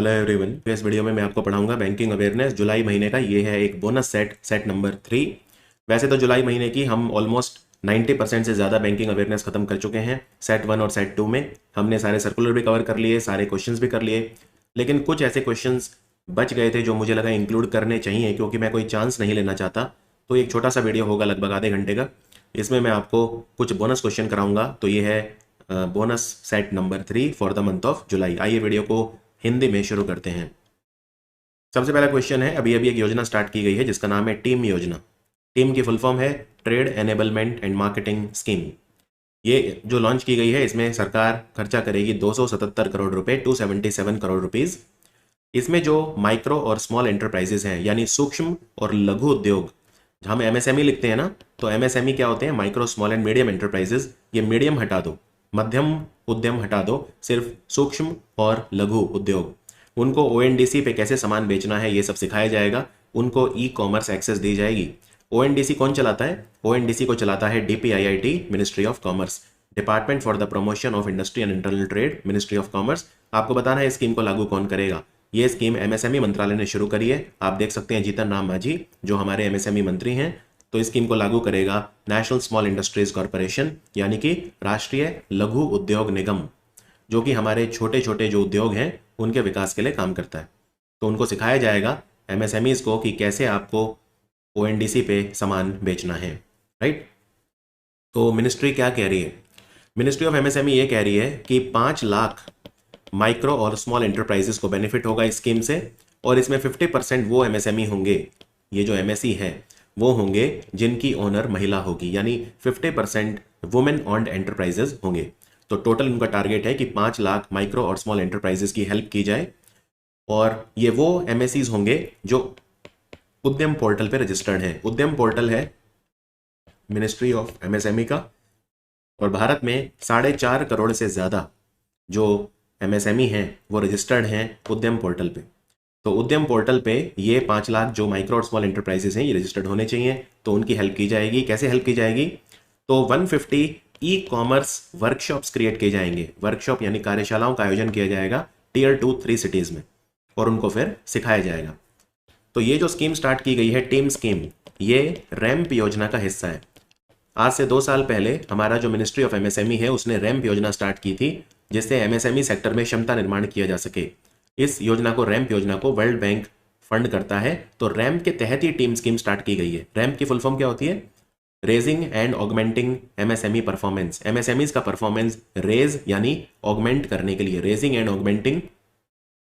Hello everyone. तो इस video में मैं आपको पढ़ाऊंगा बैंकिंग अवेयरनेस जुलाई महीने का। ये है एक बोनस सेट नंबर 3। वैसे तो जुलाई महीने की हम ऑलमोस्ट 90% से ज़्यादा बैंकिंग अवेयरनेस खत्म कर चुके हैं। सेट 1 और सेट 2 में हमने सारे सर्कुलर भी कवर कर लिए, सारे क्वेश्चंस भी कर लिए, लेकिन कुछ ऐसे क्वेश्चंस बच गए थे जो मुझे लगा इंक्लूड करने चाहिए, क्योंकि मैं कोई चांस नहीं लेना चाहता। तो एक छोटा सा वीडियो होगा लगभग आधे घंटे का। इसमें मैं आपको कुछ बोनस क्वेश्चन कराऊंगा। तो ये है bonus set number 3 for the month of July. आइए वीडियो को हिंदी में शुरू करते हैं। सबसे पहला क्वेश्चन है, अभी अभी एक योजना स्टार्ट की गई है जिसका नाम है टीम योजना। टीम की फुल फॉर्म है trade enablement and marketing scheme. ये जो लॉन्च की गई है इसमें सरकार खर्चा करेगी 277 करोड़ रुपए, 277 करोड़ रुपीज। इसमें जो माइक्रो और स्मॉल एंटरप्राइजेस हैं, यानी सूक्ष्म और लघु उद्योग, हम एमएसएमई लिखते हैं ना, तो एमएसएमई क्या होते हैं? Micro small and medium enterprises. ये मीडियम हटा दो, मध्यम उद्यम हटा दो, सिर्फ सूक्ष्म और लघु उद्योग। उनको ओएनडीसी पे कैसे सामान बेचना है ये सब सिखाया जाएगा। उनको ई कॉमर्स एक्सेस दी जाएगी। ओएनडीसी कौन चलाता है? ओएनडीसी को चलाता है DPIIT, ministry of commerce, department for the promotion of industry and internal trade, ministry of commerce. आपको बताना है स्कीम को लागू कौन करेगा। ये स्कीम एमएसएमई मंत्रालय ने शुरू करी है। आप देख सकते हैं जीतन राम मांझी जो हमारे एमएसएमई मंत्री हैं। तो इस स्कीम को लागू करेगा नेशनल स्मॉल इंडस्ट्रीज कॉरपोरेशन, यानी कि राष्ट्रीय लघु उद्योग निगम, जो कि हमारे छोटे छोटे जो उद्योग हैं उनके विकास के लिए काम करता है। तो उनको सिखाया जाएगा एमएसएमईज को कि कैसे आपको ओएनडीसी पे सामान बेचना है, राइट। तो मिनिस्ट्री क्या कह रही है? मिनिस्ट्री ऑफ एमएसएमई ये कह रही है कि 5 लाख माइक्रो और स्मॉल एंटरप्राइजेस को बेनिफिट होगा इस स्कीम से, और इसमें 50% वो एमएसएमई होंगे, ये जो एमएसई है वो होंगे जिनकी ओनर महिला होगी, यानी 50% वुमेन ऑन्ड एंटरप्राइजेस होंगे। तो टोटल उनका टारगेट है कि 5 लाख माइक्रो और स्मॉल एंटरप्राइजेस की हेल्प की जाए, और ये वो एमएसईज होंगे जो उद्यम पोर्टल पे रजिस्टर्ड हैं। उद्यम पोर्टल है मिनिस्ट्री ऑफ एमएसएमई का, और भारत में 4.5 करोड़ से ज़्यादा जो एमएसएमई हैं वो रजिस्टर्ड हैं उद्यम पोर्टल पे। तो उद्यम पोर्टल पे ये 5 लाख जो माइक्रो और स्मॉल एंटरप्राइजेस हैं ये रजिस्टर्ड होने चाहिए। तो उनकी हेल्प की जाएगी। कैसे हेल्प की जाएगी? तो 150 ई कॉमर्स वर्कशॉप्स क्रिएट किए जाएंगे। वर्कशॉप यानी कार्यशालाओं का आयोजन किया जाएगा टियर 2-3 सिटीज़ में, और उनको फिर सिखाया जाएगा। तो ये जो स्कीम स्टार्ट की गई है टीम स्कीम, ये रैम्प योजना का हिस्सा है। आज से 2 साल पहले हमारा जो मिनिस्ट्री ऑफ एमएसएमई है उसने रैम्प योजना स्टार्ट की थी, जिससे एमएसएमई सेक्टर में क्षमता निर्माण किया जा सके। इस योजना को, रैम्प योजना को, वर्ल्ड बैंक फंड करता है। तो रैम्प के तहत ही टीम स्कीम स्टार्ट की गई है। रैम्प की फुल फॉर्म क्या होती है? Raising and augmenting MSME performance. MSMEs का परफॉर्मेंस रेज यानी ऑगमेंट करने के लिए, raising and augmenting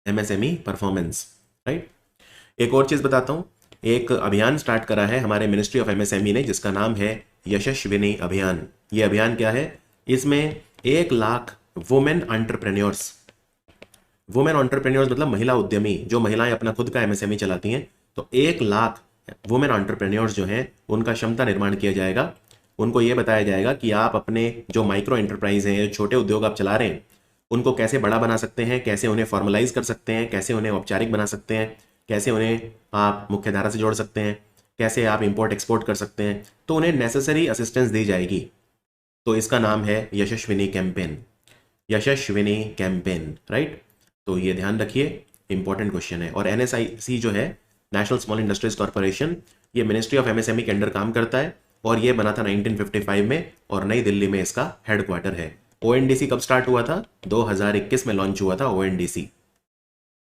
MSME performance, right. एक और चीज बताता हूं, एक अभियान स्टार्ट करा है हमारे मिनिस्ट्री ऑफ एमएसएमई ने जिसका नाम है यशस्विनी अभियान। ये अभियान क्या है? इसमें 1 lakh women entrepreneurs, women entrepreneurs मतलब महिला उद्यमी, जो महिलाएं अपना खुद का एमएसएमई चलाती हैं। तो 1 लाख वुमेन एंटरप्रेन्योर्स जो हैं उनका क्षमता निर्माण किया जाएगा। उनको ये बताया जाएगा कि आप अपने जो माइक्रो एंटरप्राइज हैं, छोटे उद्योग आप चला रहे हैं, उनको कैसे बड़ा बना सकते हैं, कैसे उन्हें फॉर्मलाइज कर सकते हैं, कैसे उन्हें औपचारिक बना सकते हैं, कैसे उन्हें आप मुख्य धारा से जोड़ सकते हैं, कैसे आप इंपोर्ट एक्सपोर्ट कर सकते हैं। तो उन्हें नेसेसरी असिस्टेंस दी जाएगी। तो इसका नाम है यशस्विनी कैंपेन, यशस्विनी कैंपेन, राइट। तो ये ध्यान रखिए, इंपॉर्टेंट क्वेश्चन है। और एनएसआईसी जो है, नेशनल स्मॉल इंडस्ट्रीज कॉरपोरेशन, ये मिनिस्ट्री ऑफ एमएसएमई के अंडर काम करता है, और ये बना था 1955 में, और नई दिल्ली में इसका हेडक्वार्टर है। ओएनडीसी कब स्टार्ट हुआ था? 2021 में लॉन्च हुआ था ओएनडीसी।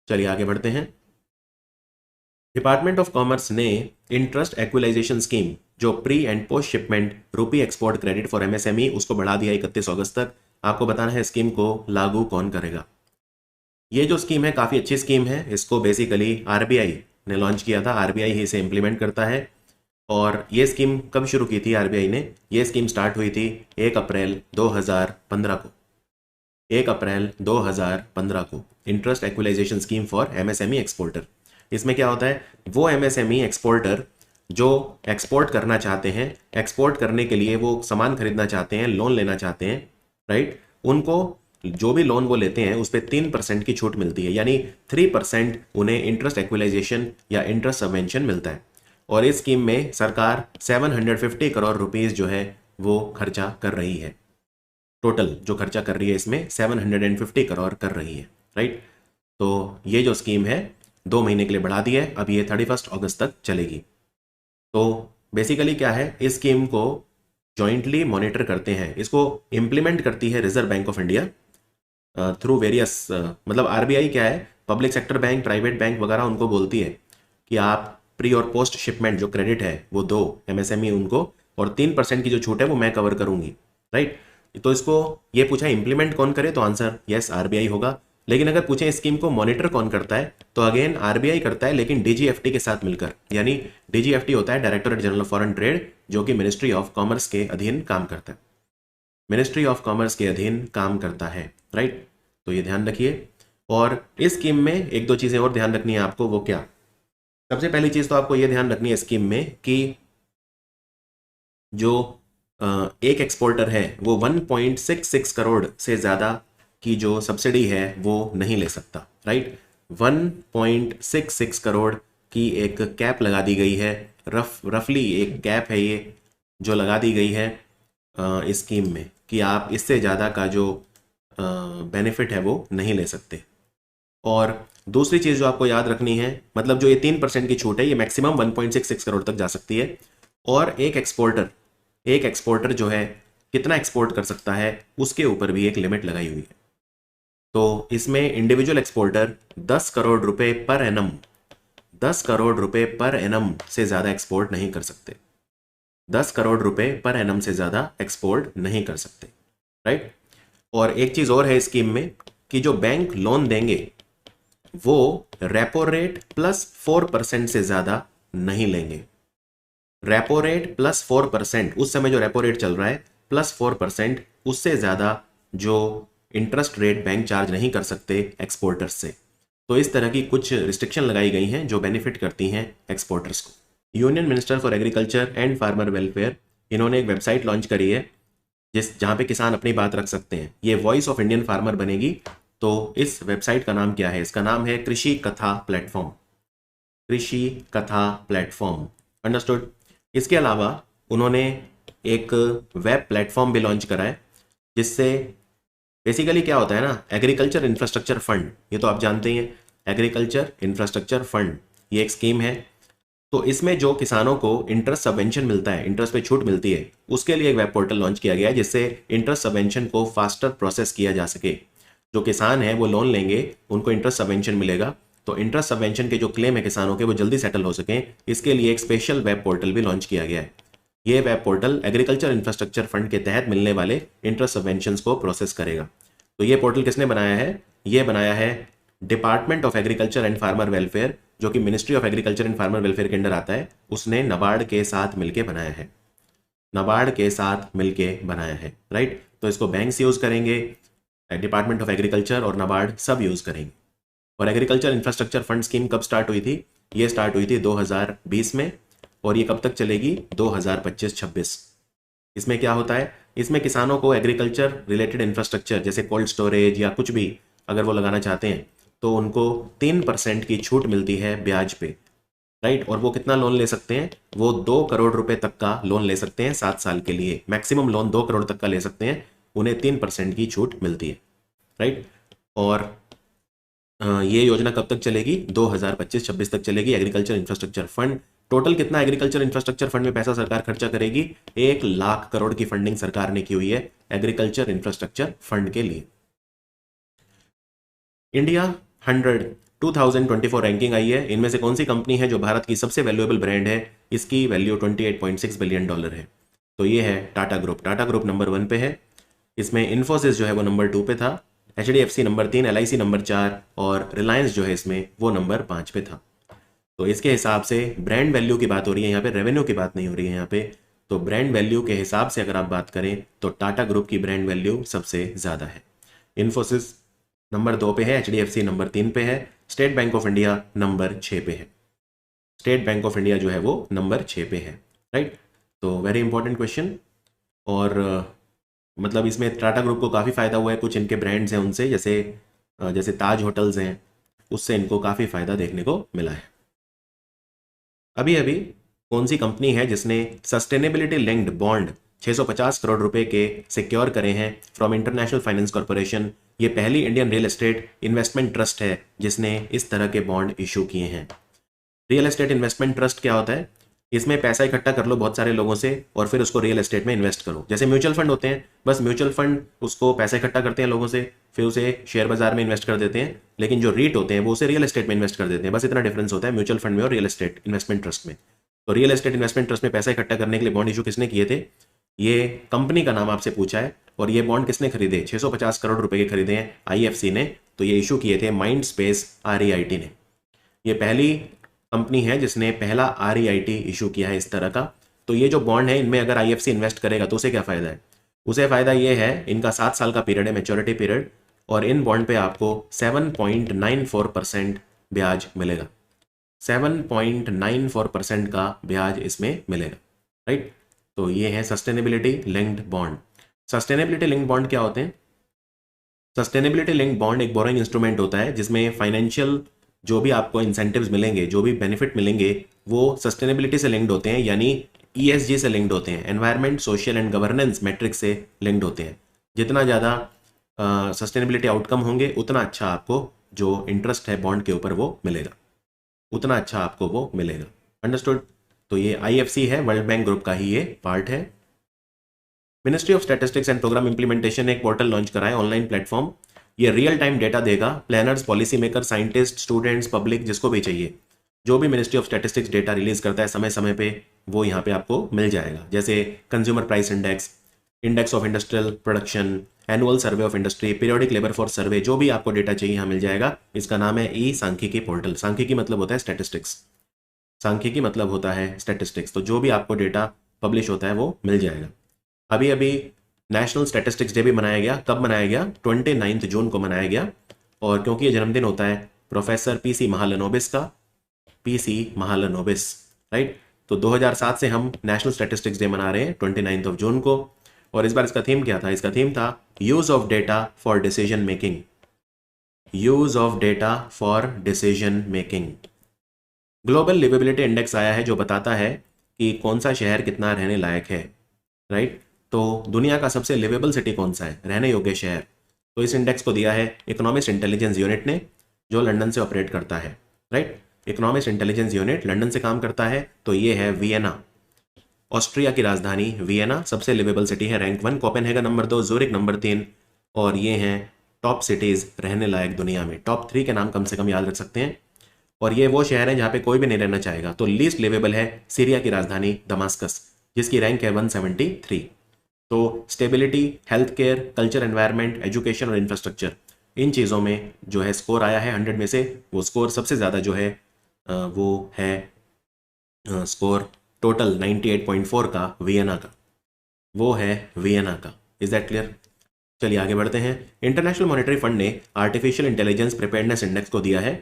चलिए आगे बढ़ते हैं। डिपार्टमेंट ऑफ कॉमर्स ने इंटरेस्ट एक्विलाइजेशन स्कीम, जो प्री एंड पोस्ट शिपमेंट रूपी एक्सपोर्ट क्रेडिट फॉर एमएसएमई, उसको बढ़ा दिया 31 अगस्त तक। आपको बताना है स्कीम को लागू कौन करेगा। ये जो स्कीम है काफ़ी अच्छी स्कीम है। इसको बेसिकली आरबीआई ने लॉन्च किया था, आरबीआई ही इसे इम्प्लीमेंट करता है। और ये स्कीम कब शुरू की थी आरबीआई ने? ये स्कीम स्टार्ट हुई थी 1 अप्रैल 2015 को, 1 अप्रैल 2015 को, interest equalisation scheme for MSME exporter. इसमें क्या होता है? वो एमएसएमई एक्सपोर्टर जो एक्सपोर्ट करना चाहते हैं, एक्सपोर्ट करने के लिए वो सामान खरीदना चाहते हैं, लोन लेना चाहते हैं, राइट, उनको जो भी लोन वो लेते हैं उस पर 3% की छूट मिलती है, यानी 3% उन्हें इंटरेस्ट एक्विलाइजेशन या इंटरेस्ट सबवेंशन मिलता है। और इस स्कीम में सरकार 750 करोड़ रुपीस जो है वो खर्चा कर रही है। टोटल जो खर्चा कर रही है इसमें 750 करोड़ कर रही है, राइट। तो ये जो स्कीम है 2 महीने के लिए बढ़ा दी है, अब ये 31 अगस्त तक चलेगी। तो बेसिकली क्या है, इस स्कीम को जॉइंटली मॉनिटर करते हैं, इसको इम्प्लीमेंट करती है reserve bank of India through various, मतलब आरबीआई क्या है, public sector bank, private bank वगैरह उनको बोलती है कि आप प्री और पोस्ट शिपमेंट जो क्रेडिट है वो दो एमएसएमई उनको, और 3% की जो छूट है वो मैं कवर करूंगी, राइट। तो इसको ये पूछा इम्प्लीमेंट कौन करे, तो आंसर यस आरबीआई होगा। लेकिन अगर पूछें इस स्कीम को मॉनिटर कौन करता है, तो अगेन आरबीआई करता है, लेकिन डीजीएफटी के साथ मिलकर, यानी डीजीएफटी होता है directorate general of foreign trade, जो कि मिनिस्ट्री ऑफ कॉमर्स के अधीन काम करता है, मिनिस्ट्री ऑफ कॉमर्स के अधीन काम करता है, राइट। तो ये ध्यान रखिए। और इस स्कीम में एक दो चीज़ें और ध्यान रखनी है आपको, वो क्या, सबसे पहली चीज़ तो आपको ये ध्यान रखनी है स्कीम में कि जो एक एक्सपोर्टर है वो 1.66 करोड़ से ज़्यादा की जो सब्सिडी है वो नहीं ले सकता, राइट। 1.66 करोड़ की एक कैप लगा दी गई है, रफली एक कैप है ये जो लगा दी गई है इस स्कीम में, कि आप इससे ज़्यादा का जो बेनिफिट है वो नहीं ले सकते। और दूसरी चीज़ जो आपको याद रखनी है, मतलब जो ये 3% की छूट है ये मैक्सिमम 1.66 करोड़ तक जा सकती है, और एक एक्सपोर्टर जो है कितना एक्सपोर्ट कर सकता है उसके ऊपर भी एक लिमिट लगाई हुई है। तो इसमें इंडिविजुअल एक्सपोर्टर 10 करोड़ रुपए पर एनम, 10 करोड़ रुपए पर एनम से ज़्यादा एक्सपोर्ट नहीं कर सकते, 10 करोड़ रुपए पर एनम से ज़्यादा एक्सपोर्ट नहीं कर सकते, राइट। और एक चीज़ और है स्कीम में कि जो बैंक लोन देंगे वो रेपो रेट प्लस 4% से ज़्यादा नहीं लेंगे। रेपो रेट प्लस 4%, उस समय जो रेपो रेट चल रहा है प्लस 4%, उससे ज़्यादा जो इंटरेस्ट रेट बैंक चार्ज नहीं कर सकते एक्सपोर्टर्स से। तो इस तरह की कुछ रिस्ट्रिक्शन लगाई गई हैं जो बेनिफिट करती हैं एक्सपोर्टर्स को। Union minister for agriculture and farmer welfare, इन्होंने एक वेबसाइट लॉन्च करी है जहाँ पे किसान अपनी बात रख सकते हैं। ये वॉइस ऑफ इंडियन फार्मर बनेगी। तो इस वेबसाइट का नाम क्या है, इसका नाम है कृषि कथा प्लेटफॉर्म, कृषि कथा प्लेटफॉर्म, अंडरस्टूड। इसके अलावा उन्होंने एक वेब प्लेटफॉर्म भी लॉन्च करा है, जिससे बेसिकली क्या होता है ना, एग्रीकल्चर इंफ्रास्ट्रक्चर फंड, ये तो आप जानते ही हैं, एग्रीकल्चर इंफ्रास्ट्रक्चर फंड ये एक स्कीम है। तो इसमें जो किसानों को इंटरेस्ट सबवेंशन मिलता है, इंटरेस्ट पे छूट मिलती है, उसके लिए एक वेब पोर्टल लॉन्च किया गया है जिससे इंटरेस्ट सबवेंशन को फास्टर प्रोसेस किया जा सके। जो किसान है वो लोन लेंगे, उनको इंटरेस्ट सबवेंशन मिलेगा, तो इंटरेस्ट सबवेंशन के जो क्लेम है किसानों के वो जल्दी सेटल हो सकें, इसके लिए एक स्पेशल वेब पोर्टल भी लॉन्च किया गया है। ये web portal agriculture infrastructure fund के तहत मिलने वाले इंटरेस्ट सबवेंशन को प्रोसेस करेगा। तो ये पोर्टल किसने बनाया है, ये बनाया है department of agriculture and farmer welfare, जो कि ministry of agriculture and farmer welfare के अंडर आता है, उसने नाबार्ड के साथ मिलकर बनाया है, नाबार्ड के साथ मिलके बनाया है, राइट। तो इसको बैंक्स यूज़ करेंगे, डिपार्टमेंट ऑफ एग्रीकल्चर और नाबार्ड सब यूज़ करेंगे। और एग्रीकल्चर इंफ्रास्ट्रक्चर फंड स्कीम कब स्टार्ट हुई थी, ये स्टार्ट हुई थी 2020 में, और ये कब तक चलेगी, 2025-26। इसमें क्या होता है, इसमें किसानों को एग्रीकल्चर रिलेटेड इंफ्रास्ट्रक्चर जैसे कोल्ड स्टोरेज या कुछ भी अगर वो लगाना चाहते हैं तो उनको 3% की छूट मिलती है ब्याज पे, राइट। और वो कितना लोन ले सकते हैं, वो 2 करोड़ रुपए तक का लोन ले सकते हैं 7 साल के लिए, मैक्सिमम लोन 2 करोड़ तक का ले सकते हैं, उन्हें 3% की छूट मिलती है, राइट। और ये योजना कब तक चलेगी, 2025-26 तक चलेगी। एग्रीकल्चर इंफ्रास्ट्रक्चर फंड, टोटल कितना एग्रीकल्चर इंफ्रास्ट्रक्चर फंड में पैसा सरकार खर्चा करेगी, 1 लाख करोड़ की फंडिंग सरकार ने की हुई है एग्रीकल्चर इंफ्रास्ट्रक्चर फंड के लिए। इंडिया 100 2024 रैंकिंग आई है, इनमें से कौन सी कंपनी है जो भारत की सबसे वैल्यूएबल ब्रांड है, इसकी वैल्यू $28.6 बिलियन है। तो ये है Tata group, Tata group number 1 पे है। इसमें इन्फोसिस जो है वो नंबर 2 पे था, HDFC नंबर 3, LIC नंबर 4 और रिलायंस जो है इसमें वो नंबर 5 पे था। तो इसके हिसाब से ब्रांड वैल्यू की बात हो रही है यहाँ पे, रेवेन्यू की बात नहीं हो रही है यहाँ पे। तो ब्रांड वैल्यू के हिसाब से अगर आप बात करें तो टाटा ग्रुप की ब्रांड वैल्यू सबसे ज़्यादा है। इन्फोसिस नंबर 2 पे है, HDFC नंबर 3 पे है, state bank of India number 6 पे है, स्टेट बैंक ऑफ इंडिया जो है वो नंबर 6 पे है, राइट। तो वेरी इंपॉर्टेंट क्वेश्चन। और मतलब इसमें टाटा ग्रुप को काफ़ी फ़ायदा हुआ है, कुछ इनके ब्रांड्स हैं उनसे, जैसे ताज होटल्स हैं, उससे इनको काफ़ी फ़ायदा देखने को मिला है। अभी अभी कौन सी कंपनी है जिसने सस्टेनेबिलिटी लिंक्ड बॉन्ड 650 करोड़ रुपए के सिक्योर करे हैं फ्रॉम इंटरनेशनल फाइनेंस कॉर्पोरेशन ये पहली Indian real estate investment trust है जिसने इस तरह के बॉन्ड इशू किए हैं। रियल एस्टेट इन्वेस्टमेंट ट्रस्ट क्या होता है? इसमें पैसा इकट्ठा कर लो बहुत सारे लोगों से और फिर उसको रियल एस्टेट में इन्वेस्ट करो। जैसे म्यूचुअल फंड होते हैं, बस म्यूचुअल फंड उसको पैसा इकट्ठा करते हैं लोगों से, फिर उसे शेयर बाजार में इन्वेस्ट कर देते हैं। लेकिन जो रीट होते हैं वो उसे रियल एस्टेट में इन्वेस्ट कर देते हैं। बस इतना डिफरेंस होता है म्यूचुअल फंड में और रियल एस्टेट इन्वेस्टमेंट ट्रस्ट में। तो रियल एस्टेट इन्वेस्टमेंट ट्रस्ट में पैसा इकट्ठा करने के लिए बॉन्ड इशू किसने किए थे? ये कंपनी का नाम आपसे पूछा है और ये बॉन्ड किसने खरीदे? 650 करोड़ रुपए के खरीदे हैं आईएफसी ने। तो ये इशू किए थे माइंड स्पेस REIT ने। ये पहली कंपनी है जिसने पहला REIT इशू किया है इस तरह का। तो ये जो बॉन्ड है इनमें अगर आईएफसी इन्वेस्ट करेगा तो उसे क्या फायदा है? उसे फायदा ये है, इनका 7 साल का पीरियड है, मैच्योरिटी पीरियड, और इन बॉन्ड पे आपको 7.94% ब्याज मिलेगा। 7.94% का ब्याज इसमें मिलेगा, राइट। तो ये है sustainability linked bond. Sustainability linked bond क्या होते हैं? सस्टेनेबिलिटी लिंक्ड बॉन्ड एक बोरोइंग इंस्ट्रूमेंट होता है जिसमें फाइनेंशियल जो भी आपको इंसेंटिव्स मिलेंगे, जो भी बेनिफिट मिलेंगे, वो सस्टेनेबिलिटी से लिंक्ड होते हैं, यानी ESG से लिंक्ड होते हैं, environment social and governance matrix से लिंक्ड होते हैं। जितना ज़्यादा सस्टेनेबिलिटी आउटकम होंगे उतना अच्छा आपको जो इंटरेस्ट है बॉन्ड के ऊपर वो मिलेगा, उतना अच्छा आपको वो मिलेगा। अंडरस्टूड? तो ये IFC है, वर्ल्ड बैंक ग्रुप का ही ये पार्ट है। Ministry of statistics and programme implementation एक पोर्टल लॉन्च करा है, ऑनलाइन प्लेटफॉर्म। ये रियल टाइम डेटा देगा planners, policy maker, scientist, students, public, जिसको भी चाहिए। जो भी ministry of statistics data release करता है समय समय पे वो यहाँ पे आपको मिल जाएगा। जैसे consumer price index, index of industrial production, annual survey of industry, periodic labour force survey, जो भी आपको डेटा चाहिए यहाँ मिल जाएगा। इसका नाम है सांख्यिकी पोर्टल। सांख्यिकी मतलब होता है स्टैटिस्टिक्स, सांख्यिकी मतलब होता है स्टैटिस्टिक्स। तो जो भी आपको डेटा पब्लिश होता है वो मिल जाएगा। अभी अभी नेशनल स्टैटिस्टिक्स डे भी मनाया गया। कब मनाया गया? 29 जून को मनाया गया। और क्योंकि ये जन्मदिन होता है प्रोफेसर PC महालनोबिस का, PC महालनोबिस, राइट। तो 2007 से हम नेशनल स्टैटिस्टिक्स डे मना रहे हैं 29 जून को। और इस बार इसका थीम क्या था? इसका थीम था use of data for decision making. Use of data for decision making. Global liveability index आया है जो बताता है कि कौन सा शहर कितना रहने लायक है, राइट। तो दुनिया का सबसे लिवेबल सिटी कौन सा है, रहने योग्य शहर? तो इस इंडेक्स को दिया है इकोनॉमिक्स इंटेलिजेंस यूनिट ने, जो लंदन से ऑपरेट करता है, right. Economics intelligence unit London से काम करता है। तो ये है वियना, ऑस्ट्रिया की राजधानी वियना सबसे लिवेबल सिटी है, rank 1। Copenhagen number 2, Zurich number 3। और ये हैं टॉप सिटीज़ रहने लायक दुनिया में। टॉप 3 के नाम कम से कम याद रख सकते हैं। और ये वो शहर है जहाँ पे कोई भी नहीं रहना चाहेगा। तो लीस्ट लिवेबल है सीरिया की राजधानी दमास्कस, जिसकी रैंक है 173। तो stability, health care, culture, environment, education और इंफ्रास्ट्रक्चर, इन चीज़ों में जो है स्कोर आया है 100 में से, वो स्कोर सबसे ज़्यादा जो है वो है स्कोर टोटल 98.4 का वियना का, वो है वियना का। Is that clear? चलिए आगे बढ़ते हैं। इंटरनेशनल मॉनेटरी फंड ने आर्टिफिशियल इंटेलिजेंस प्रिपेयर्डनेस इंडेक्स को दिया है।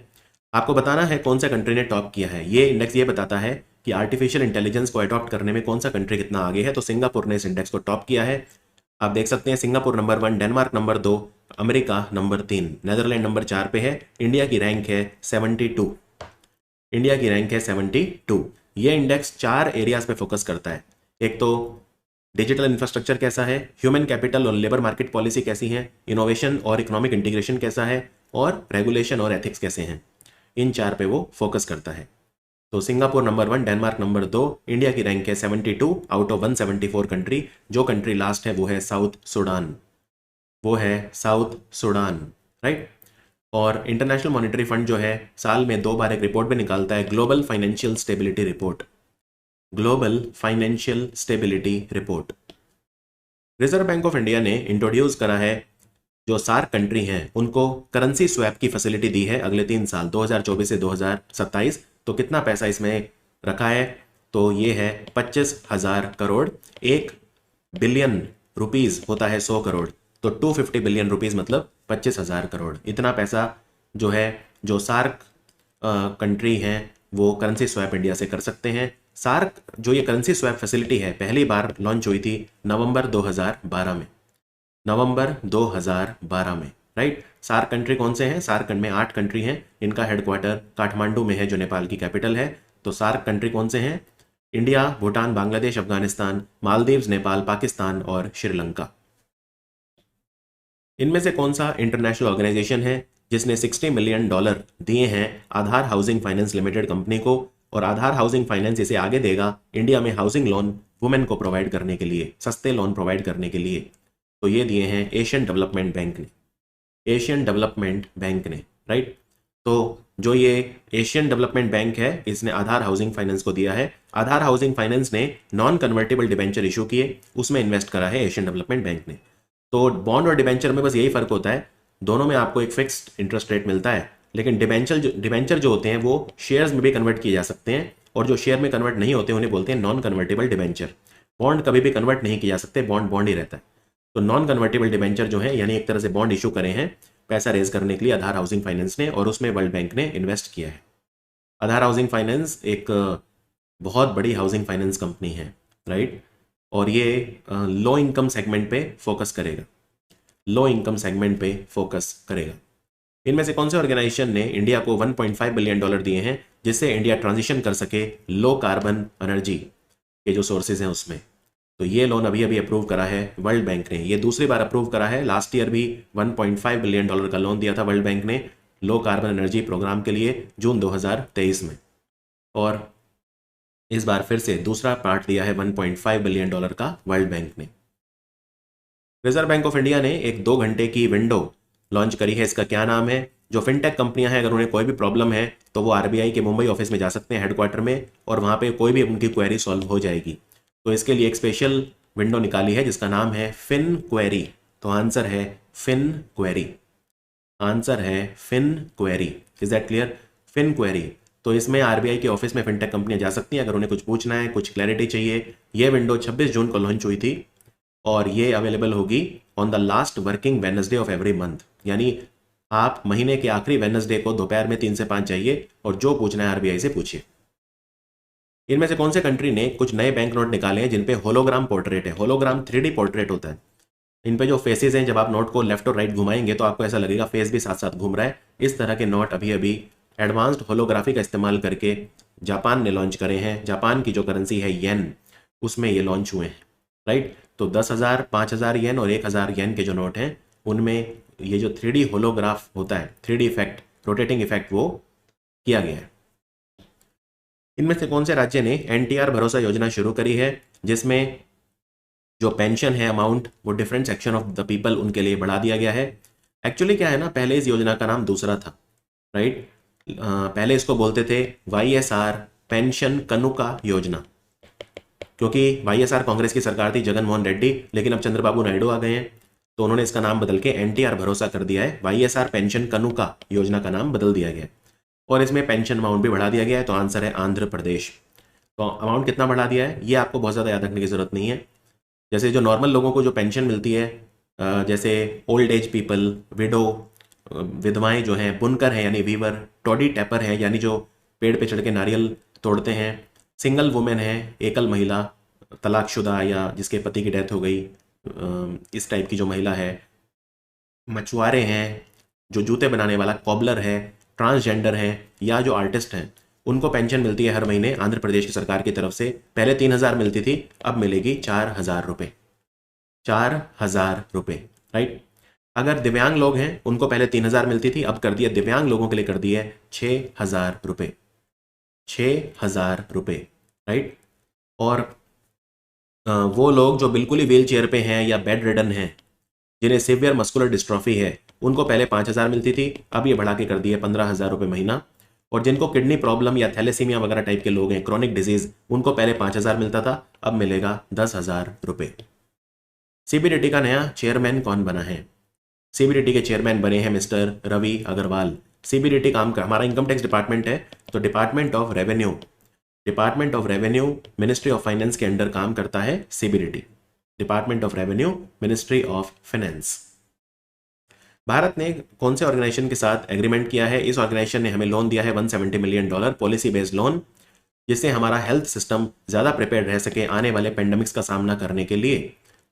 आपको बताना है कौन सा कंट्री ने टॉप किया है। ये इंडेक्स ये बताता है कि आर्टिफिशियल इंटेलिजेंस को अडॉप्ट करने में कौन सा कंट्री कितना आगे है। तो सिंगापुर ने इस इंडेक्स को टॉप किया है। आप देख सकते हैं Singapore number 1, Denmark number 2, America number 3, Netherland number 4 पे है। इंडिया की रैंक है 72। इंडिया की रैंक है 72। ये इंडेक्स 4 एरियाज पे फोकस करता है। एक तो डिजिटल इंफ्रास्ट्रक्चर कैसा है, ह्यूमन कैपिटल और लेबर मार्केट पॉलिसी कैसी है, इनोवेशन और इकोनॉमिक इंटीग्रेशन कैसा है, और रेगुलेशन और एथिक्स कैसे हैं। इन 4 पे वो फोकस करता है। तो Singapore number 1, Denmark number 2, India की रैंक है 72 आउट ऑफ 174 कंट्री। जो कंट्री लास्ट है वो है साउथ सुडान, वो है साउथ सुडान, राइट। और इंटरनेशनल मॉनेटरी फंड जो है साल में 2 बार एक रिपोर्ट भी निकालता है, global financial stability report, global financial stability report. Reserve bank of India ने इंट्रोड्यूस करा है, जो सार्क कंट्री हैं उनको करेंसी स्वैप की फैसिलिटी दी है अगले 3 साल 2024 से 2027। तो कितना पैसा इसमें रखा है? तो ये है 25,000 करोड़। 1 बिलियन रुपीस होता है 100 करोड़, तो 250 बिलियन रुपीस मतलब 25,000 करोड़। इतना पैसा जो है, जो सार्क कंट्री हैं वो करेंसी स्वैप इंडिया से कर सकते हैं। सार्क जो ये करेंसी स्वैप फैसिलिटी है पहली बार लॉन्च हुई थी नवंबर 2012 में, नवंबर 2012 में, राइट। सार्क कंट्री कौन से हैं? सार्क में 8 कंट्री हैं। इनका हेडक्वार्टर काठमांडू में है, जो नेपाल की कैपिटल है। तो सार्क कंट्री कौन से हैं? इंडिया, भूटान, बांग्लादेश, अफगानिस्तान, मालदीव्स, नेपाल, पाकिस्तान और श्रीलंका। इनमें से कौन सा इंटरनेशनल ऑर्गेनाइजेशन है जिसने $60 मिलियन दिए हैं आधार हाउसिंग फाइनेंस लिमिटेड कंपनी को, और आधार हाउसिंग फाइनेंस इसे आगे देगा इंडिया में हाउसिंग लोन वुमेन को प्रोवाइड करने के लिए, सस्ते लोन प्रोवाइड करने के लिए। तो ये दिए हैं एशियन डेवलपमेंट बैंक ने, एशियन डेवलपमेंट बैंक ने, राइट। तो जो ये एशियन डेवलपमेंट बैंक है इसने आधार हाउसिंग फाइनेंस को दिया है। आधार हाउसिंग फाइनेंस ने नॉन कन्वर्टेबल डिबेंचर इशू किए, उसमें इन्वेस्ट करा है एशियन डेवलपमेंट बैंक ने। तो बॉन्ड और डिबेंचर में बस यही फर्क होता है, दोनों में आपको एक फिक्स्ड इंटरेस्ट रेट मिलता है, लेकिन डिबेंचर जो होते हैं वो शेयर्स में भी कन्वर्ट किए जा सकते हैं, और जो शेयर में कन्वर्ट नहीं होते उन्हें बोलते हैं नॉन कन्वर्टेबल डिबेंचर। बॉन्ड कभी भी कन्वर्ट नहीं किए जा सकते, बॉन्ड बॉन्ड ही रहता है। तो नॉन कन्वर्टेबल डिबेंचर जो है यानी एक तरह से बॉन्ड इशू करे हैं पैसा रेज करने के लिए आधार हाउसिंग फाइनेंस ने, और उसमें वर्ल्ड बैंक ने इन्वेस्ट किया है। आधार हाउसिंग फाइनेंस एक बहुत बड़ी हाउसिंग फाइनेंस कंपनी है, राइट, और ये लो इनकम सेगमेंट पे फोकस करेगा, लो इनकम सेगमेंट पे फोकस करेगा। इनमें से कौन से ऑर्गेनाइजेशन ने इंडिया को $1.5 बिलियन दिए हैं जिससे इंडिया ट्रांजिशन कर सके लो कार्बन एनर्जी के जो सोर्सेज हैं उसमें? तो ये लोन अभी अभी अप्रूव करा है वर्ल्ड बैंक ने, ये दूसरी बार अप्रूव करा है। लास्ट ईयर भी $1.5 बिलियन का लोन दिया था वर्ल्ड बैंक ने लो कार्बन एनर्जी प्रोग्राम के लिए जून 2023 में, और इस बार फिर से दूसरा पार्ट दिया है $1.5 बिलियन का वर्ल्ड बैंक ने। रिजर्व बैंक ऑफ इंडिया ने एक 2 घंटे की विंडो लॉन्च करी है, इसका क्या नाम है? जो फिनटेक कंपनियां हैं अगर उन्हें कोई भी प्रॉब्लम है तो वो आरबीआई के मुंबई ऑफिस में जा सकते हैं, हेडक्वार्टर में, और वहां पे कोई भी उनकी क्वेरी सॉल्व हो जाएगी। तो इसके लिए एक स्पेशल विंडो निकाली है जिसका नाम है फिन क्वेरी। तो आंसर है फिन क्वेरी, आंसर है fin query. Is that clear? Fin query. तो इसमें आरबीआई के ऑफिस में फिनटेक कंपनियां जा सकती हैं अगर उन्हें कुछ पूछना है, कुछ क्लैरिटी चाहिए। ये विंडो 26 जून को लॉन्च हुई थी और ये अवेलेबल होगी on the last working Wednesday of every month, यानी आप महीने के आखिरी वेडनेसडे को दोपहर में 3 से 5 जाइए और जो पूछना है आरबीआई से पूछिए। इनमें से कौन से कंट्री ने कुछ नए बैंक नोट निकाले हैं जिन पे होलोग्राम पोर्ट्रेट है? होलोग्राम 3D पोर्ट्रेट होता है। इन पे जो फेसेस हैं, जब आप नोट को लेफ्ट और राइट घुमाएंगे तो आपको ऐसा लगेगा फेस भी साथ साथ घूम रहा है। इस तरह के नोट अभी अभी एडवांस्ड होलोग्राफी का इस्तेमाल करके जापान ने लॉन्च करे हैं। जापान की जो करेंसी है येन, उसमें ये लॉन्च हुए हैं, राइट। तो 10,000, 5,000 येन और 1,000 येन के जो नोट हैं उनमें ये जो 3D होलोग्राफ होता है, 3D इफेक्ट, रोटेटिंग इफेक्ट, वो किया गया है। इनमें से कौन से राज्य ने एनटीआर भरोसा योजना शुरू करी है जिसमें जो पेंशन है अमाउंट वो different section of the people उनके लिए बढ़ा दिया गया है? एक्चुअली क्या है ना, पहले इस योजना का नाम दूसरा था, राइट। पहले इसको बोलते थे YSR पेंशन कनुका योजना, क्योंकि YSR कांग्रेस की सरकार थी, जगन मोहन रेड्डी, लेकिन अब चंद्रबाबू नायडू आ गए हैं तो उन्होंने इसका नाम बदल के एनटीआर भरोसा कर दिया है। YSR पेंशन कनुका योजना का नाम बदल दिया गया और इसमें पेंशन अमाउंट भी बढ़ा दिया गया है। तो आंसर है आंध्र प्रदेश। तो अमाउंट कितना बढ़ा दिया है ये आपको बहुत ज़्यादा याद रखने की ज़रूरत नहीं है। जैसे जो नॉर्मल लोगों को जो पेंशन मिलती है, जैसे ओल्ड एज पीपल, विडो, विधवाएं जो हैं, बुनकर हैं यानी वीवर, टॉडी टैपर हैं यानी जो पेड़ पे चढ़ के नारियल तोड़ते हैं, सिंगल वुमेन है, एकल महिला, तलाकशुदा या जिसके पति की डेथ हो गई, इस टाइप की जो महिला है, मछुआरे हैं, जो जूते बनाने वाला कॉबलर है, ट्रांसजेंडर हैं, या जो आर्टिस्ट हैं, उनको पेंशन मिलती है हर महीने आंध्र प्रदेश की सरकार की तरफ से। पहले 3,000 मिलती थी, अब मिलेगी 4,000 रुपये, 4,000 रुपये, राइट। अगर दिव्यांग लोग हैं उनको पहले 3,000 मिलती थी, अब कर दिया दिव्यांग लोगों के लिए कर दिया 6,000 रुपये, 6,000 रुपये, राइट। और वो लोग जो बिल्कुल ही व्हील चेयर पे हैं या बेड रिडन हैं, जिन्हें सिवियर मस्कुलर डिस्ट्रॉफी है, उनको पहले 5,000 मिलती थी, अब ये बढ़ा के कर दिए 15,000 रुपये महीना। और जिनको किडनी प्रॉब्लम या थैलेसीमिया वगैरह टाइप के लोग हैं, क्रॉनिक डिजीज, उनको पहले 5,000 मिलता था, अब मिलेगा 10,000 रुपये। सीबीडीटी का नया चेयरमैन कौन बना है? सीबीडीटी के चेयरमैन बने हैं मिस्टर रवि अग्रवाल। सीबीडीटी काम का हमारा इनकम टैक्स डिपार्टमेंट है, तो department of revenue, department of revenue ministry of finance के अंडर काम करता है CBDT, department of revenue ministry of finance. Bharat ने कौन से ऑर्गेनाइजेशन के साथ एग्रीमेंट किया है? इस ऑर्गेनाइजेशन ने हमें लोन दिया है $170 मिलियन पॉलिसी बेस्ड लोन, जिससे हमारा हेल्थ सिस्टम ज़्यादा प्रिपेयर रह सके आने वाले पेंडेमिक्स का सामना करने के लिए।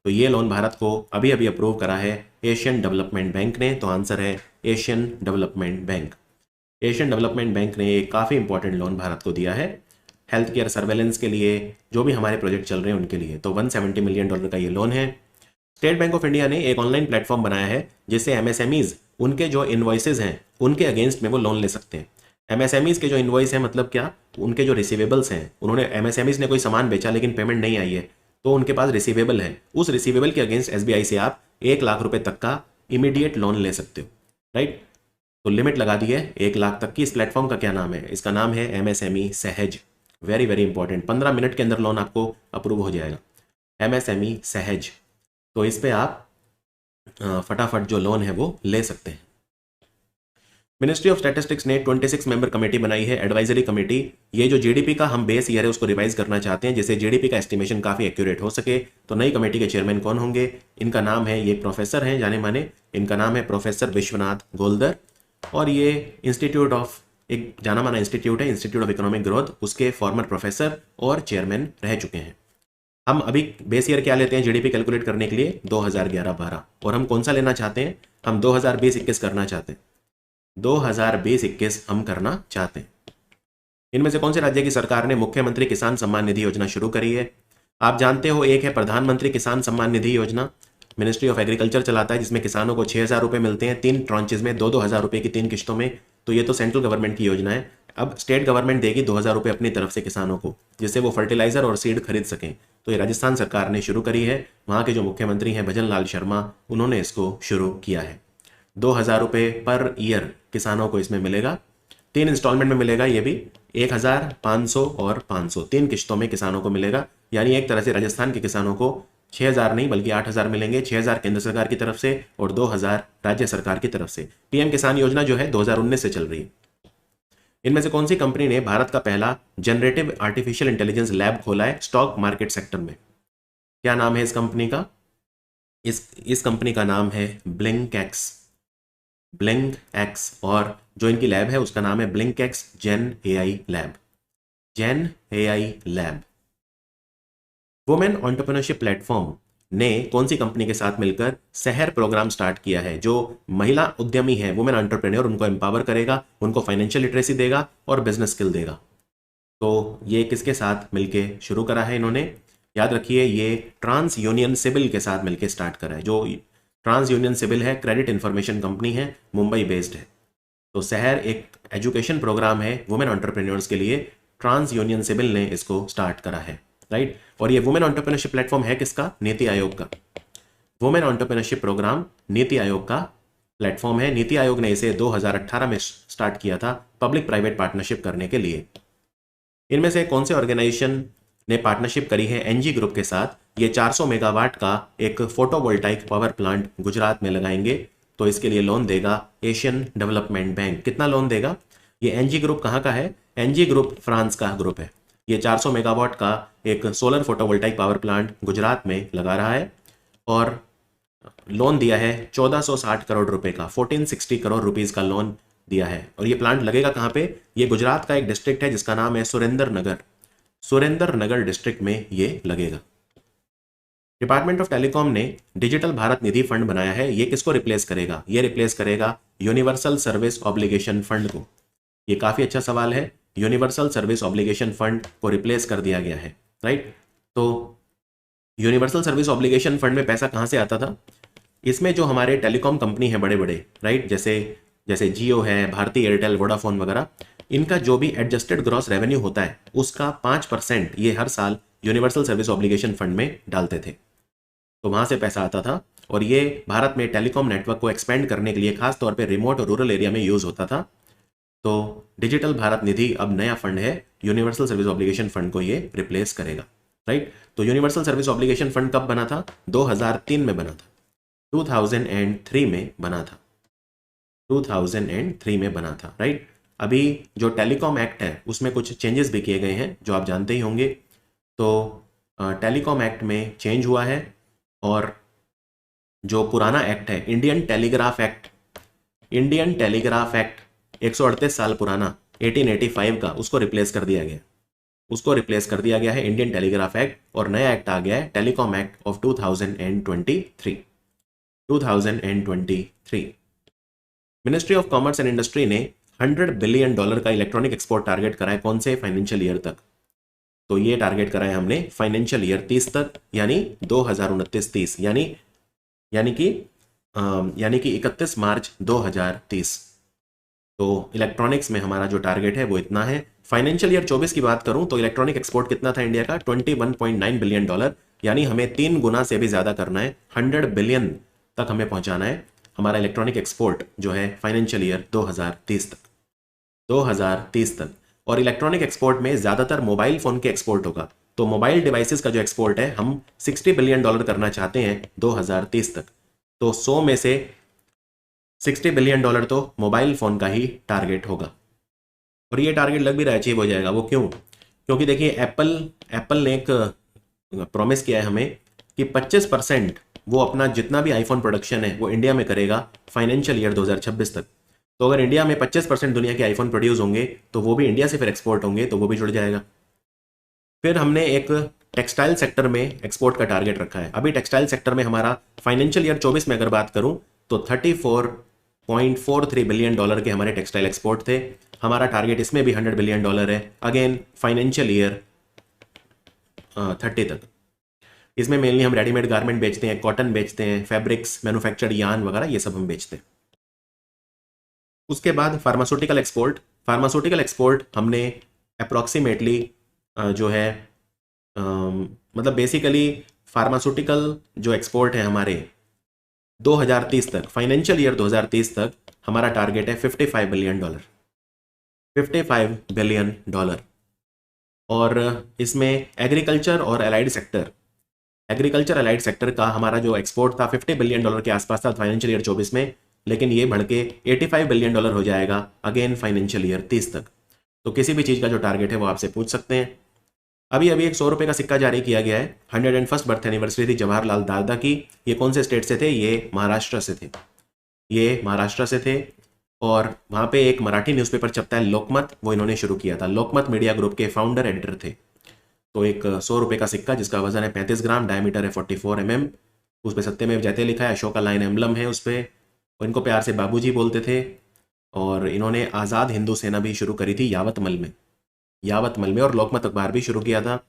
तो ये लोन भारत को अभी अभी अप्रूव करा है एशियन डेवलपमेंट बैंक ने। तो आंसर है Asian development bank. Asian development bank ने एक काफ़ी इंपॉर्टेंट लोन भारत को दिया है हेल्थ केयर सर्वेलेंस के लिए, जो भी हमारे प्रोजेक्ट चल रहे हैं उनके लिए। तो $170 मिलियन का ये लोन है। स्टेट बैंक ऑफ इंडिया ने एक ऑनलाइन प्लेटफॉर्म बनाया है जिससे एमएसएमईज उनके जो इनवॉइसेज हैं उनके अगेंस्ट में वो लोन ले सकते हैं। एमएसएमईज के जो इनवॉइस है मतलब क्या, उनके जो रिसीवेबल्स हैं, उन्होंने एमएसएमईज ने कोई सामान बेचा लेकिन पेमेंट नहीं आई है, तो उनके पास रिसीवेबल है, उस रिसीवेबल के अगेंस्ट एसबीआई से आप 1 लाख रुपए तक का इमीडिएट लोन ले सकते हो। राइट, तो लिमिट लगा दी है 1 लाख तक की। इस प्लेटफॉर्म का क्या नाम है? इसका नाम है एमएसएमई सहज। वेरी वेरी इंपॉर्टेंट, 15 मिनट के अंदर लोन आपको अप्रूव हो जाएगा। एमएसएमई सहज, तो इस पे आप फटाफट जो लोन है वो ले सकते हैं। मिनिस्ट्री ऑफ स्टैटिस्टिक्स ने 26 मेंबर कमेटी बनाई है, एडवाइजरी कमेटी। ये जो जीडीपी का हम बेस ईयर है उसको रिवाइज करना चाहते हैं, जिससे जीडीपी का एस्टिमेशन काफी एक्यूरेट हो सके। तो नई कमेटी के चेयरमैन कौन होंगे? इनका नाम है, ये प्रोफेसर हैं जाने माने, इनका नाम है प्रोफेसर विश्वनाथ गोलदर, और ये इंस्टीट्यूट ऑफ, एक जाना माना इंस्टीट्यूट है, इंस्टीट्यूट ऑफ इकोनॉमिक ग्रोथ, उसके फॉर्मर प्रोफेसर और चेयरमैन रह चुके हैं। हम अभी बेस ईयर क्या लेते हैं जीडीपी कैलकुलेट करने के लिए? 2011-12, और हम कौन सा लेना चाहते हैं? हम 2020-21 करना चाहते हैं। 2020-21 हम करना चाहते हैं। इनमें से कौन से राज्य की सरकार ने मुख्यमंत्री किसान सम्मान निधि योजना शुरू करी है? आप जानते हो, एक है प्रधानमंत्री किसान सम्मान निधि योजना, मिनिस्ट्री ऑफ एग्रीकल्चर चलाता है, जिसमें किसानों को 6,000 रुपये मिलते हैं 3 ट्रांचेज में, 2-2 हज़ार रुपये की 3 किश्तों में। तो ये तो सेंट्रल गवर्नमेंट की योजना है। अब स्टेट गवर्नमेंट देगी 2,000 रुपये अपनी तरफ से किसानों को, जिससे वो फर्टिलाइजर और सीड खरीद सकें। तो ये राजस्थान सरकार ने शुरू करी है, वहाँ के जो मुख्यमंत्री हैं भजन लाल शर्मा, उन्होंने इसको शुरू किया है। 2,000 रुपये पर ईयर किसानों को इसमें मिलेगा, 3 इंस्टॉलमेंट में मिलेगा। ये भी 1,000, 500 और 500, 3 किश्तों में किसानों को मिलेगा। यानी एक तरह से राजस्थान के किसानों को 6,000 नहीं बल्कि 8,000 मिलेंगे, 6,000 केंद्र सरकार की तरफ से और 2,000 राज्य सरकार की तरफ से। पीएम किसान योजना जो है 2019 से चल रही है। इनमें से कौन सी कंपनी ने भारत का पहला जनरेटिव आर्टिफिशियल इंटेलिजेंस लैब खोला है स्टॉक मार्केट सेक्टर में? क्या नाम है इस कंपनी का? इस कंपनी का नाम है ब्लिंकएक्स। ब्लिंकएक्स, और जो इनकी लैब है उसका नाम है BlinkX Gen AI lab. Gen AI lab. Women entrepreneurship platform ने कौन सी कंपनी के साथ मिलकर शहर प्रोग्राम स्टार्ट किया है? जो महिला उद्यमी है, वुमेन एंटरप्रेन्योर, उनको एम्पावर करेगा, उनको फाइनेंशियल लिटरेसी देगा और बिजनेस स्किल देगा। तो ये किसके साथ मिलके शुरू करा है इन्होंने? याद रखिए, ये ट्रांस यूनियन सिविल के साथ मिलके स्टार्ट करा है। जो ट्रांस यूनियन सिविल है, क्रेडिट इंफॉर्मेशन कंपनी है, मुंबई बेस्ड है। तो शहर एक एजुकेशन प्रोग्राम है वुमेन एंटरप्रेन्योर्स के लिए, ट्रांस यूनियन सिविल ने इसको स्टार्ट करा है। राइट, और ये वुमेन एंटरप्रेन्योरशिप प्लेटफॉर्म है किसका? नीति आयोग का। Women entrepreneurship programme NITI Aayog का प्लेटफॉर्म है। नीति आयोग ने इसे 2018 में स्टार्ट किया था पब्लिक प्राइवेट पार्टनरशिप करने के लिए। इनमें से कौन से ऑर्गेनाइजेशन ने पार्टनरशिप करी है एनजी ग्रुप के साथ? ये 400 मेगावाट का एक फोटोवोल्टाइक पावर प्लांट गुजरात में लगाएंगे। तो इसके लिए लोन देगा एशियन डेवलपमेंट बैंक। कितना लोन देगा? ये एनजी ग्रुप कहाँ का है? एनजी ग्रुप फ्रांस का ग्रुप है। ये 400 मेगावाट का एक solar photovoltaic power plant Gujarat में लगा रहा है, और लोन दिया है 1460 करोड़ रुपए का, 1460 करोड़ रुपीस का लोन दिया है। और ये प्लांट लगेगा कहाँ पे? ये गुजरात का एक डिस्ट्रिक्ट है जिसका नाम है सुरेंद्र नगर। सुरेंद्र नगर डिस्ट्रिक्ट में ये लगेगा। डिपार्टमेंट ऑफ टेलीकॉम ने डिजिटल भारत निधि फंड बनाया है। ये किसको रिप्लेस करेगा? ये रिप्लेस करेगा यूनिवर्सल सर्विस ऑब्लिगेशन फंड को। ये काफी अच्छा सवाल है। यूनिवर्सल सर्विस ऑब्लिगेशन फंड को रिप्लेस कर दिया गया है। राइट, तो यूनिवर्सल सर्विस ऑब्लिगेशन फंड में पैसा कहां से आता था? इसमें जो हमारे टेलीकॉम कंपनी है बड़े बड़े, राइट, जैसे जियो है, भारती एयरटेल, वोडाफोन वगैरह, इनका जो भी एडजस्टेड ग्रॉस रेवेन्यू होता है उसका 5% ये हर साल यूनिवर्सल सर्विस ऑब्लिगेशन फंड में डालते थे। तो वहां से पैसा आता था, और ये भारत में टेलीकॉम नेटवर्क को एक्सपेंड करने के लिए खास तौर पे रिमोट और रूरल एरिया में यूज होता था। तो डिजिटल भारत निधि अब नया फंड है, यूनिवर्सल सर्विस ऑब्लिगेशन फंड को ये रिप्लेस करेगा। राइट, तो यूनिवर्सल सर्विस ऑब्लिगेशन फंड कब बना था? 2003 में बना था, 2003 में बना था, 2003 में बना था। राइट, अभी जो टेलीकॉम एक्ट है उसमें कुछ चेंजेस भी किए गए हैं जो आप जानते ही होंगे। तो टेलीकॉम एक्ट में चेंज हुआ है, और जो पुराना एक्ट है इंडियन टेलीग्राफ एक्ट, 138 साल पुराना 1885 का, उसको रिप्लेस कर दिया गया। उसको रिप्लेस कर दिया गया है इंडियन टेलीग्राफ एक्ट, और नया एक्ट आ गया है telecom act of 2023। Ministry of commerce and industry ने $100 बिलियन का इलेक्ट्रॉनिक एक्सपोर्ट टारगेट कराया कौन से फाइनेंशियल ईयर तक? तो ये टारगेट कराया हमने फाइनेंशियल ईयर 30 तक, यानी 2029-30, यानी यानी कि 31 मार्च 2030। तो इलेक्ट्रॉनिक्स में हमारा जो टारगेट है वो इतना है। फाइनेंशियल ईयर 24 की बात करूं तो इलेक्ट्रॉनिक एक्सपोर्ट कितना था इंडिया का, $21.9 बिलियन, यानी हमें 3 गुना से भी ज़्यादा करना है, 100 बिलियन तक हमें पहुंचाना है हमारा इलेक्ट्रॉनिक एक्सपोर्ट जो है फाइनेंशियल ईयर 2030 तक। और इलेक्ट्रॉनिक एक्सपोर्ट में ज़्यादातर मोबाइल फ़ोन के एक्सपोर्ट होगा। तो मोबाइल डिवाइसेस का जो एक्सपोर्ट है हम $60 बिलियन करना चाहते हैं 2030 तक। तो 100 में से $60 बिलियन तो मोबाइल फ़ोन का ही टारगेट होगा। और ये टारगेट लग भी रहा है, अचीव हो जाएगा। वो क्यों? क्योंकि देखिए एप्पल ने एक प्रॉमिस किया है हमें कि 25% वो अपना जितना भी आईफोन प्रोडक्शन है वो इंडिया में करेगा फाइनेंशियल ईयर 2026 तक। तो अगर इंडिया में 25% दुनिया के आईफोन प्रोड्यूस होंगे तो वो भी इंडिया से फिर एक्सपोर्ट होंगे, तो वो भी जुड़ जाएगा। फिर हमने एक टेक्सटाइल सेक्टर में एक्सपोर्ट का टारगेट रखा है। अभी टेक्सटाइल सेक्टर में हमारा फाइनेंशियल ईयर 24 में अगर बात करूं तो $34.43 बिलियन के हमारे टेक्सटाइल एक्सपोर्ट थे। हमारा टारगेट इसमें भी $100 बिलियन है, अगेन फाइनेंशियल ईयर 30 तक। इसमें मेनली हम रेडीमेड गारमेंट बेचते हैं, कॉटन बेचते हैं, फैब्रिक्स, मैन्युफैक्चर्ड यार्न वगैरह ये सब हम बेचते हैं। उसके बाद फार्मास्यूटिकल एक्सपोर्ट हमने अप्रॉक्सीमेटली जो है मतलब बेसिकली फार्मास्यूटिकल जो एक्सपोर्ट है हमारे 2030 तक, फाइनेंशियल ईयर 2030 तक हमारा टारगेट है $55 बिलियन। और इसमें एग्रीकल्चर अलाइड सेक्टर का हमारा जो एक्सपोर्ट था $50 बिलियन के आसपास था फाइनेंशियल ईयर 24 में, लेकिन ये बढ़ के $85 बिलियन हो जाएगा अगेन फाइनेंशियल ईयर 30 तक। तो किसी भी चीज़ का जो टारगेट है वो आपसे पूछ सकते हैं। अभी एक 100 रुपये का सिक्का जारी किया गया है, 101st बर्थ एनिवर्सरी थी जवाहरलाल दादा की। ये कौन से स्टेट से थे? ये महाराष्ट्र से थे। और वहाँ पे एक मराठी न्यूज़पेपर छपता है लोकमत, वो इन्होंने शुरू किया था। लोकमत मीडिया ग्रुप के फाउंडर एडिटर थे। तो एक 100 रुपये का सिक्का जिसका वजन है 35 ग्राम, डायमीटर है 44 mm, उस पर सत्यमेव जयते लिखा है, अशोका लाइन एम्बलम है उस पर। इनको प्यार से बाबूजी बोलते थे। और इन्होंने आज़ाद हिंदू सेना भी शुरू करी थी यावतमल में, और लोकमत अखबार भी शुरू किया था।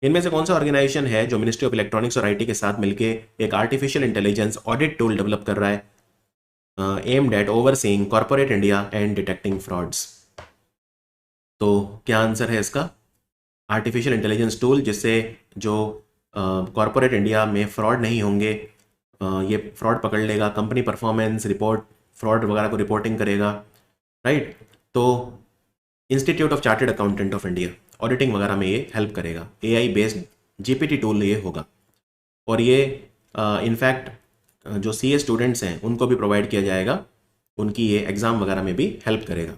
इनमें से कौन सा ऑर्गेनाइजेशन है जो मिनिस्ट्री ऑफ इलेक्ट्रॉनिक्स और आईटी के साथ मिलके एक artificial intelligence audit tool develop कर रहा है, aimed at overseeing corporate India and detecting frauds? तो क्या आंसर है इसका? आर्टिफिशियल इंटेलिजेंस टूल, जिससे जो कॉर्पोरेट इंडिया में फ्रॉड नहीं होंगे, ये फ्रॉड पकड़ लेगा, कंपनी परफॉर्मेंस रिपोर्ट, फ्रॉड वगैरह को रिपोर्टिंग करेगा, राइट। तो institute of chartered accountant of India auditing वगैरह में ये हेल्प करेगा। एआई बेस्ड जीपीटी टूल ये होगा। और ये इनफैक्ट जो सीए स्टूडेंट्स हैं उनको भी प्रोवाइड किया जाएगा, उनकी ये एग्ज़ाम वगैरह में भी हेल्प करेगा।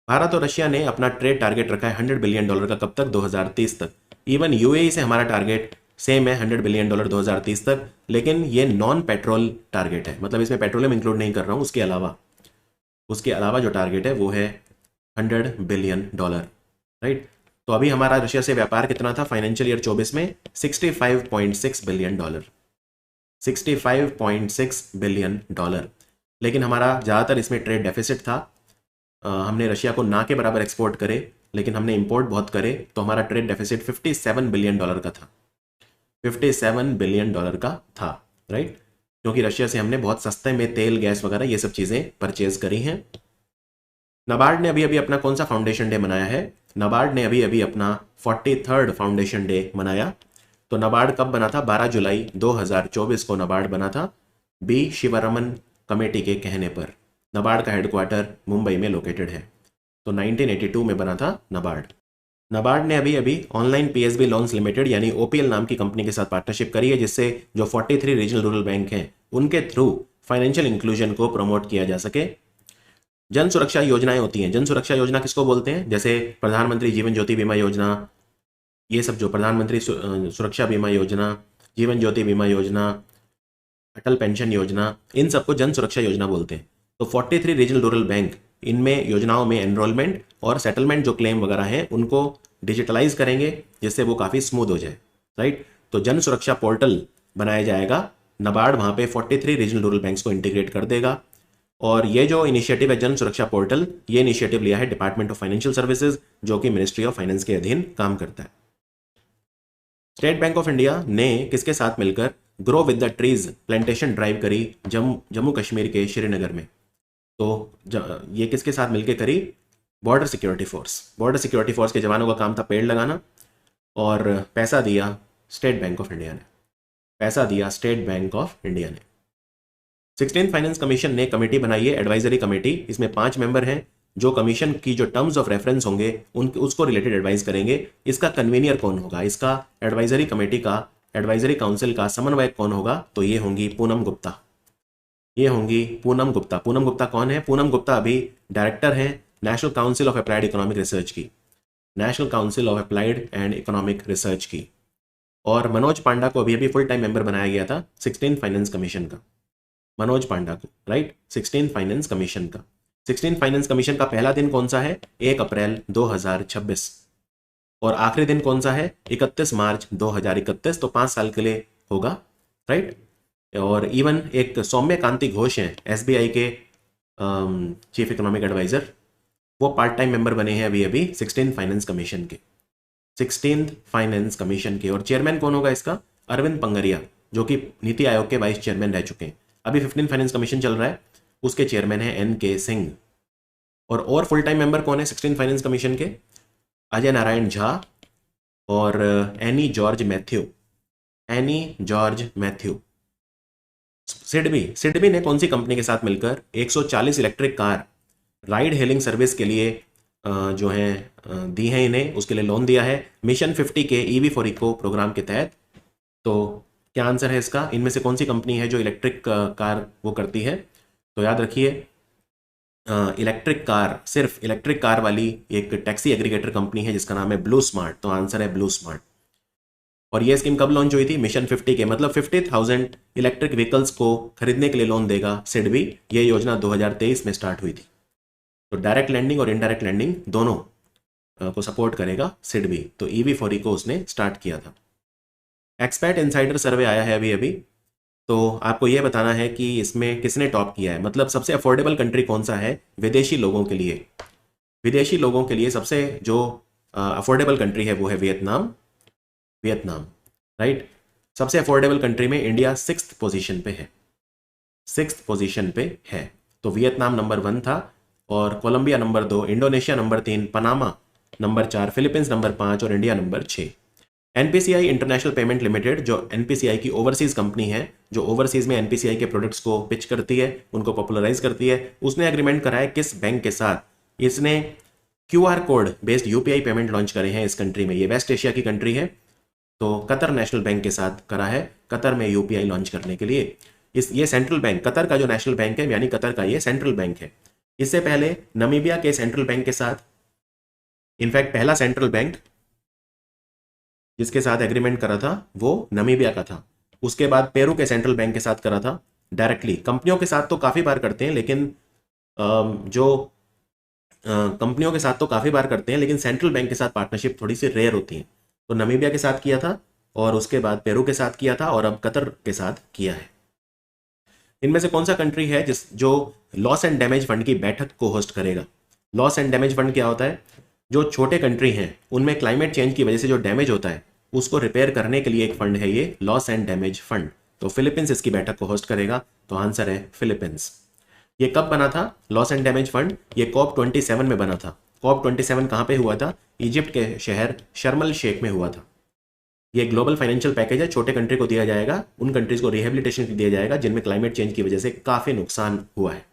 भारत और रशिया ने अपना ट्रेड टारगेट रखा है $100 बिलियन का, कब तक? 2030 तक। इवन यूएई से हमारा टारगेट सेम है, $100 बिलियन 2030 तक, लेकिन ये नॉन पेट्रोल टारगेट है, मतलब इसमें पेट्रोलियम इंक्लूड नहीं कर रहा हूँ। उसके अलावा जो टारगेट है वो है $100 बिलियन, राइट। तो अभी हमारा रशिया से व्यापार कितना था फाइनेंशियल ईयर 24 में? $65.6 बिलियन, $65.6 बिलियन। लेकिन हमारा ज़्यादातर इसमें ट्रेड डेफिसिट था। हमने रशिया को ना के बराबर एक्सपोर्ट करे, लेकिन हमने इंपोर्ट बहुत करे, तो हमारा ट्रेड डेफिसिट $57 बिलियन का था। $57 बिलियन का था, राइट। क्योंकि रशिया से हमने बहुत सस्ते में तेल, गैस वगैरह ये सब चीज़ें परचेज करी हैं। नाबार्ड ने अभी अपना कौन सा फाउंडेशन डे मनाया है? नाबार्ड ने अभी अपना 43rd फाउंडेशन डे मनाया। तो नाबार्ड कब बना था? 12 जुलाई 2024 को नाबार्ड बना था, बी शिवरमन कमेटी के कहने पर। नाबार्ड का हेडक्वार्टर मुंबई में लोकेटेड है। तो 1982 में बना था नाबार्ड ने अभी ऑनलाइन पीएसबी लोन्स लिमिटेड यानी ओपीएल नाम की कंपनी के साथ पार्टनरशिप करी है, जिससे जो 43 रीजनल रूरल बैंक हैं उनके थ्रू फाइनेंशियल इंक्लूजन को प्रमोट किया जा सके। जन सुरक्षा योजनाएं होती हैं। जन सुरक्षा योजना किसको बोलते हैं? जैसे प्रधानमंत्री जीवन ज्योति बीमा योजना, ये सब जो प्रधानमंत्री सुरक्षा बीमा योजना, जीवन ज्योति बीमा योजना, अटल पेंशन योजना, इन सबको जन सुरक्षा योजना बोलते हैं। तो 43 रीजनल रूरल बैंक इनमें योजनाओं में एनरोलमेंट और सेटलमेंट जो क्लेम वगैरह हैं उनको डिजिटलाइज करेंगे, जिससे वो काफ़ी स्मूथ हो जाए, राइट। तो जन सुरक्षा पोर्टल बनाया जाएगा। नाबार्ड वहाँ पे 43 रीजनल रूरल बैंक्स को इंटीग्रेट कर देगा। और ये जो इनिशिएटिव है जन सुरक्षा पोर्टल, ये इनिशिएटिव लिया है डिपार्टमेंट ऑफ फाइनेंशियल सर्विसेज, जो कि मिनिस्ट्री ऑफ फाइनेंस के अधीन काम करता है। स्टेट बैंक ऑफ इंडिया ने किसके साथ मिलकर grow with the trees plantation drive करी जम्मू कश्मीर के श्रीनगर में। तो ये किसके साथ मिलकर करी? बॉर्डर सिक्योरिटी फोर्स के जवानों का काम था पेड़ लगाना, और पैसा दिया स्टेट बैंक ऑफ इंडिया ने। 16th फाइनेंस कमीशन ने कमेटी बनाई है, एडवाइजरी कमेटी। इसमें 5 मेंबर हैं जो कमीशन की जो टर्म्स ऑफ रेफरेंस होंगे उसको रिलेटेड एडवाइस करेंगे। इसका कन्वीनियर कौन होगा? इसका एडवाइजरी कमेटी का, एडवाइजरी काउंसिल का समन्वयक कौन होगा? तो ये होंगी पूनम गुप्ता। पूनम गुप्ता कौन है? पूनम गुप्ता अभी डायरेक्टर हैं national council of applied economic research की। और मनोज पांडा को अभी फुल टाइम मेंबर बनाया गया था 16th फाइनेंस कमीशन का, मनोज पांडा को, राइट। 16th फाइनेंस कमीशन का पहला दिन कौन सा है? 1 अप्रैल 2026, और आखिरी दिन कौन सा है? 31 मार्च 2031। तो 5 साल के लिए होगा, राइट। और इवन एक सौम्य कांति घोष हैं SBI के चीफ इकोनॉमिक एडवाइजर, वो पार्ट टाइम मेंबर बने हैं अभी 16th फाइनेंस कमीशन के। और चेयरमैन कौन होगा इसका? अरविंद पंगरिया, जो कि नीति आयोग के वाइस चेयरमैन रह चुके हैं। अभी 15th फाइनेंस कमीशन चल रहा है, उसके चेयरमैन है NK सिंह। और फुल टाइम मेंबर कौन है 16th फाइनेंस कमीशन के? अजय नारायण झा और एनी जॉर्ज मैथ्यू। सिडबी ने कौन सी कंपनी के साथ मिलकर 140 electric car ride hailing service के लिए जो है दी है इन्हें, उसके लिए लोन दिया है मिशन 50 के EV फॉर इको प्रोग्राम के तहत। तो क्या आंसर है इसका? इनमें से कौन सी कंपनी है जो इलेक्ट्रिक कार वो करती है? तो याद रखिए, सिर्फ इलेक्ट्रिक कार वाली एक टैक्सी एग्रीगेटर कंपनी है जिसका नाम है ब्लू स्मार्ट। तो आंसर है ब्लू स्मार्ट। और ये स्कीम कब लॉन्च हुई थी? मिशन 50 के, मतलब 50,000 इलेक्ट्रिक व्हीकल्स को खरीदने के लिए लोन देगा सिडबी। ये योजना 2023 में स्टार्ट हुई थी। तो डायरेक्ट लैंडिंग और इनडायरेक्ट लैंडिंग दोनों को सपोर्ट करेगा सिडबी। तो EV फॉर इको उसने स्टार्ट किया था। एक्सपर्ट इनसाइडर सर्वे आया है अभी, तो आपको यह बताना है कि इसमें किसने टॉप किया है, मतलब सबसे अफोर्डेबल कंट्री कौन सा है विदेशी लोगों के लिए। सबसे जो अफोर्डेबल कंट्री है वो है वियतनाम, राइट। सबसे अफोर्डेबल कंट्री में इंडिया 6th पोजीशन पे है। तो वियतनाम नंबर 1 था, और Colombia number 2, Indonesia number 3, Panama number 4, Philippines number 5 और India number 6। NPCI international payment limited, जो NPCI की ओवरसीज कंपनी है, जो ओवरसीज में NPCI के प्रोडक्ट्स को पिच करती है, उनको पॉपुलराइज करती है, उसने एग्रीमेंट करा है किस बैंक के साथ? इसने QR code based UPI payment launch करे हैं इस कंट्री में। ये वेस्ट एशिया की कंट्री है, तो कतर नेशनल बैंक के साथ करा है, कतर में UPI लॉन्च करने के लिए। ये सेंट्रल बैंक, कतर का जो नेशनल बैंक है, यानी कतर का ये सेंट्रल बैंक है। इससे पहले नमीबिया के सेंट्रल बैंक के साथ, इनफैक्ट पहला सेंट्रल बैंक जिसके साथ एग्रीमेंट करा था वो नमीबिया का था। उसके बाद पेरू के सेंट्रल बैंक के साथ करा था डायरेक्टली। कंपनियों के साथ तो काफ़ी बार करते हैं, लेकिन सेंट्रल बैंक के साथ पार्टनरशिप थोड़ी सी रेयर होती है। तो नमीबिया के साथ किया था, और उसके बाद पेरू के साथ किया था, और अब कतर के साथ किया है। इनमें से कौन सा कंट्री है जो लॉस एंड डैमेज फंड की बैठक को होस्ट करेगा? लॉस एंड डैमेज फंड क्या होता है? जो छोटे कंट्री हैं उनमें क्लाइमेट चेंज की वजह से जो डैमेज होता है उसको रिपेयर करने के लिए एक फंड है ये लॉस एंड डैमेज फंड। तो फिलीपींस इसकी बैठक को होस्ट करेगा। तो आंसर है फिलीपींस। ये कब बना था लॉस एंड डैमेज फंड? ये COP27 में बना था। COP27 कहाँ पे हुआ था? इजिप्ट के शहर शर्म अल शेख में हुआ था। ये ग्लोबल फाइनेंशियल पैकेज है, छोटे कंट्री को दिया जाएगा, उन कंट्रीज को रिहेबिलिटेशन दिया जाएगा जिनमें क्लाइमेट चेंज की वजह से काफी नुकसान हुआ है।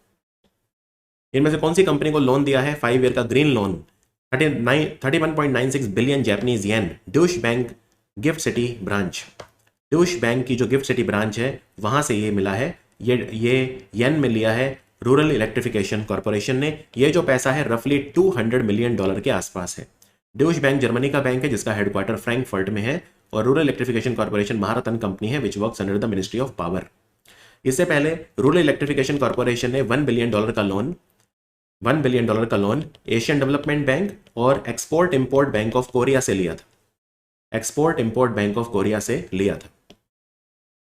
इनमें से कौन सी कंपनी को लोन दिया है 5 ईयर का green loan? 31.96 billion Japanese yen Deutsche bank gift city branch. Deutsche bank की जो गिफ्ट सिटी ब्रांच है वहां से ये मिला है। ये येन में लिया है रूरल इलेक्ट्रिफिकेशन कॉर्पोरेशन ने। ये जो पैसा है रफली $200 मिलियन के आसपास है। ड्यूश बैंक जर्मनी का बैंक है जिसका हेडक्वार्टर फ्रैंकफर्ट में है, और रूरल इलेक्ट्रिफिकेशन कॉर्पोरेशन भारतन कंपनी है which works under the ministry of power. इससे पहले रूरल इलेक्ट्रिफिकेशन कॉर्पोरेशन ने $1 बिलियन का लोन एशियन डेवलपमेंट बैंक और export import bank of Korea से लिया था।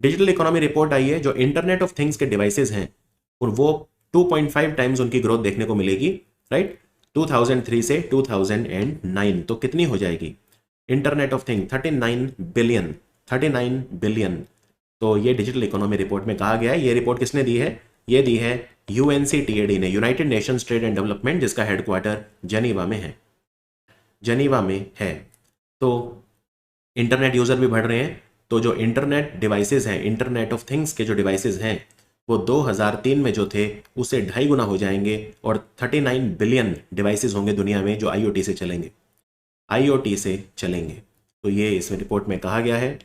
डिजिटल इकोनॉमी रिपोर्ट आई है, जो इंटरनेट ऑफ थिंग्स के डिवाइसेस हैं और वो 2.5 टाइम्स उनकी ग्रोथ देखने को मिलेगी, राइट। 2003 से 2009 तो कितनी हो जाएगी इंटरनेट ऑफ थिंग? 39 बिलियन तो ये डिजिटल इकोनॉमी रिपोर्ट में कहा गया है। ये रिपोर्ट किसने दी है? ये दी है UNCTAD ने, United Nations trade and development, जिसका हेडक्वार्टर जेनीवा में है, जेनीवा में है। तो इंटरनेट यूज़र भी बढ़ रहे हैं, तो जो इंटरनेट डिवाइसेस हैं, इंटरनेट ऑफ थिंग्स के जो डिवाइसेस हैं, वो 2003 में जो थे उससे 2.5 गुना हो जाएंगे और 39 बिलियन डिवाइसेस होंगे दुनिया में जो IoT से चलेंगे, IoT से चलेंगे। तो ये इस रिपोर्ट में कहा गया है।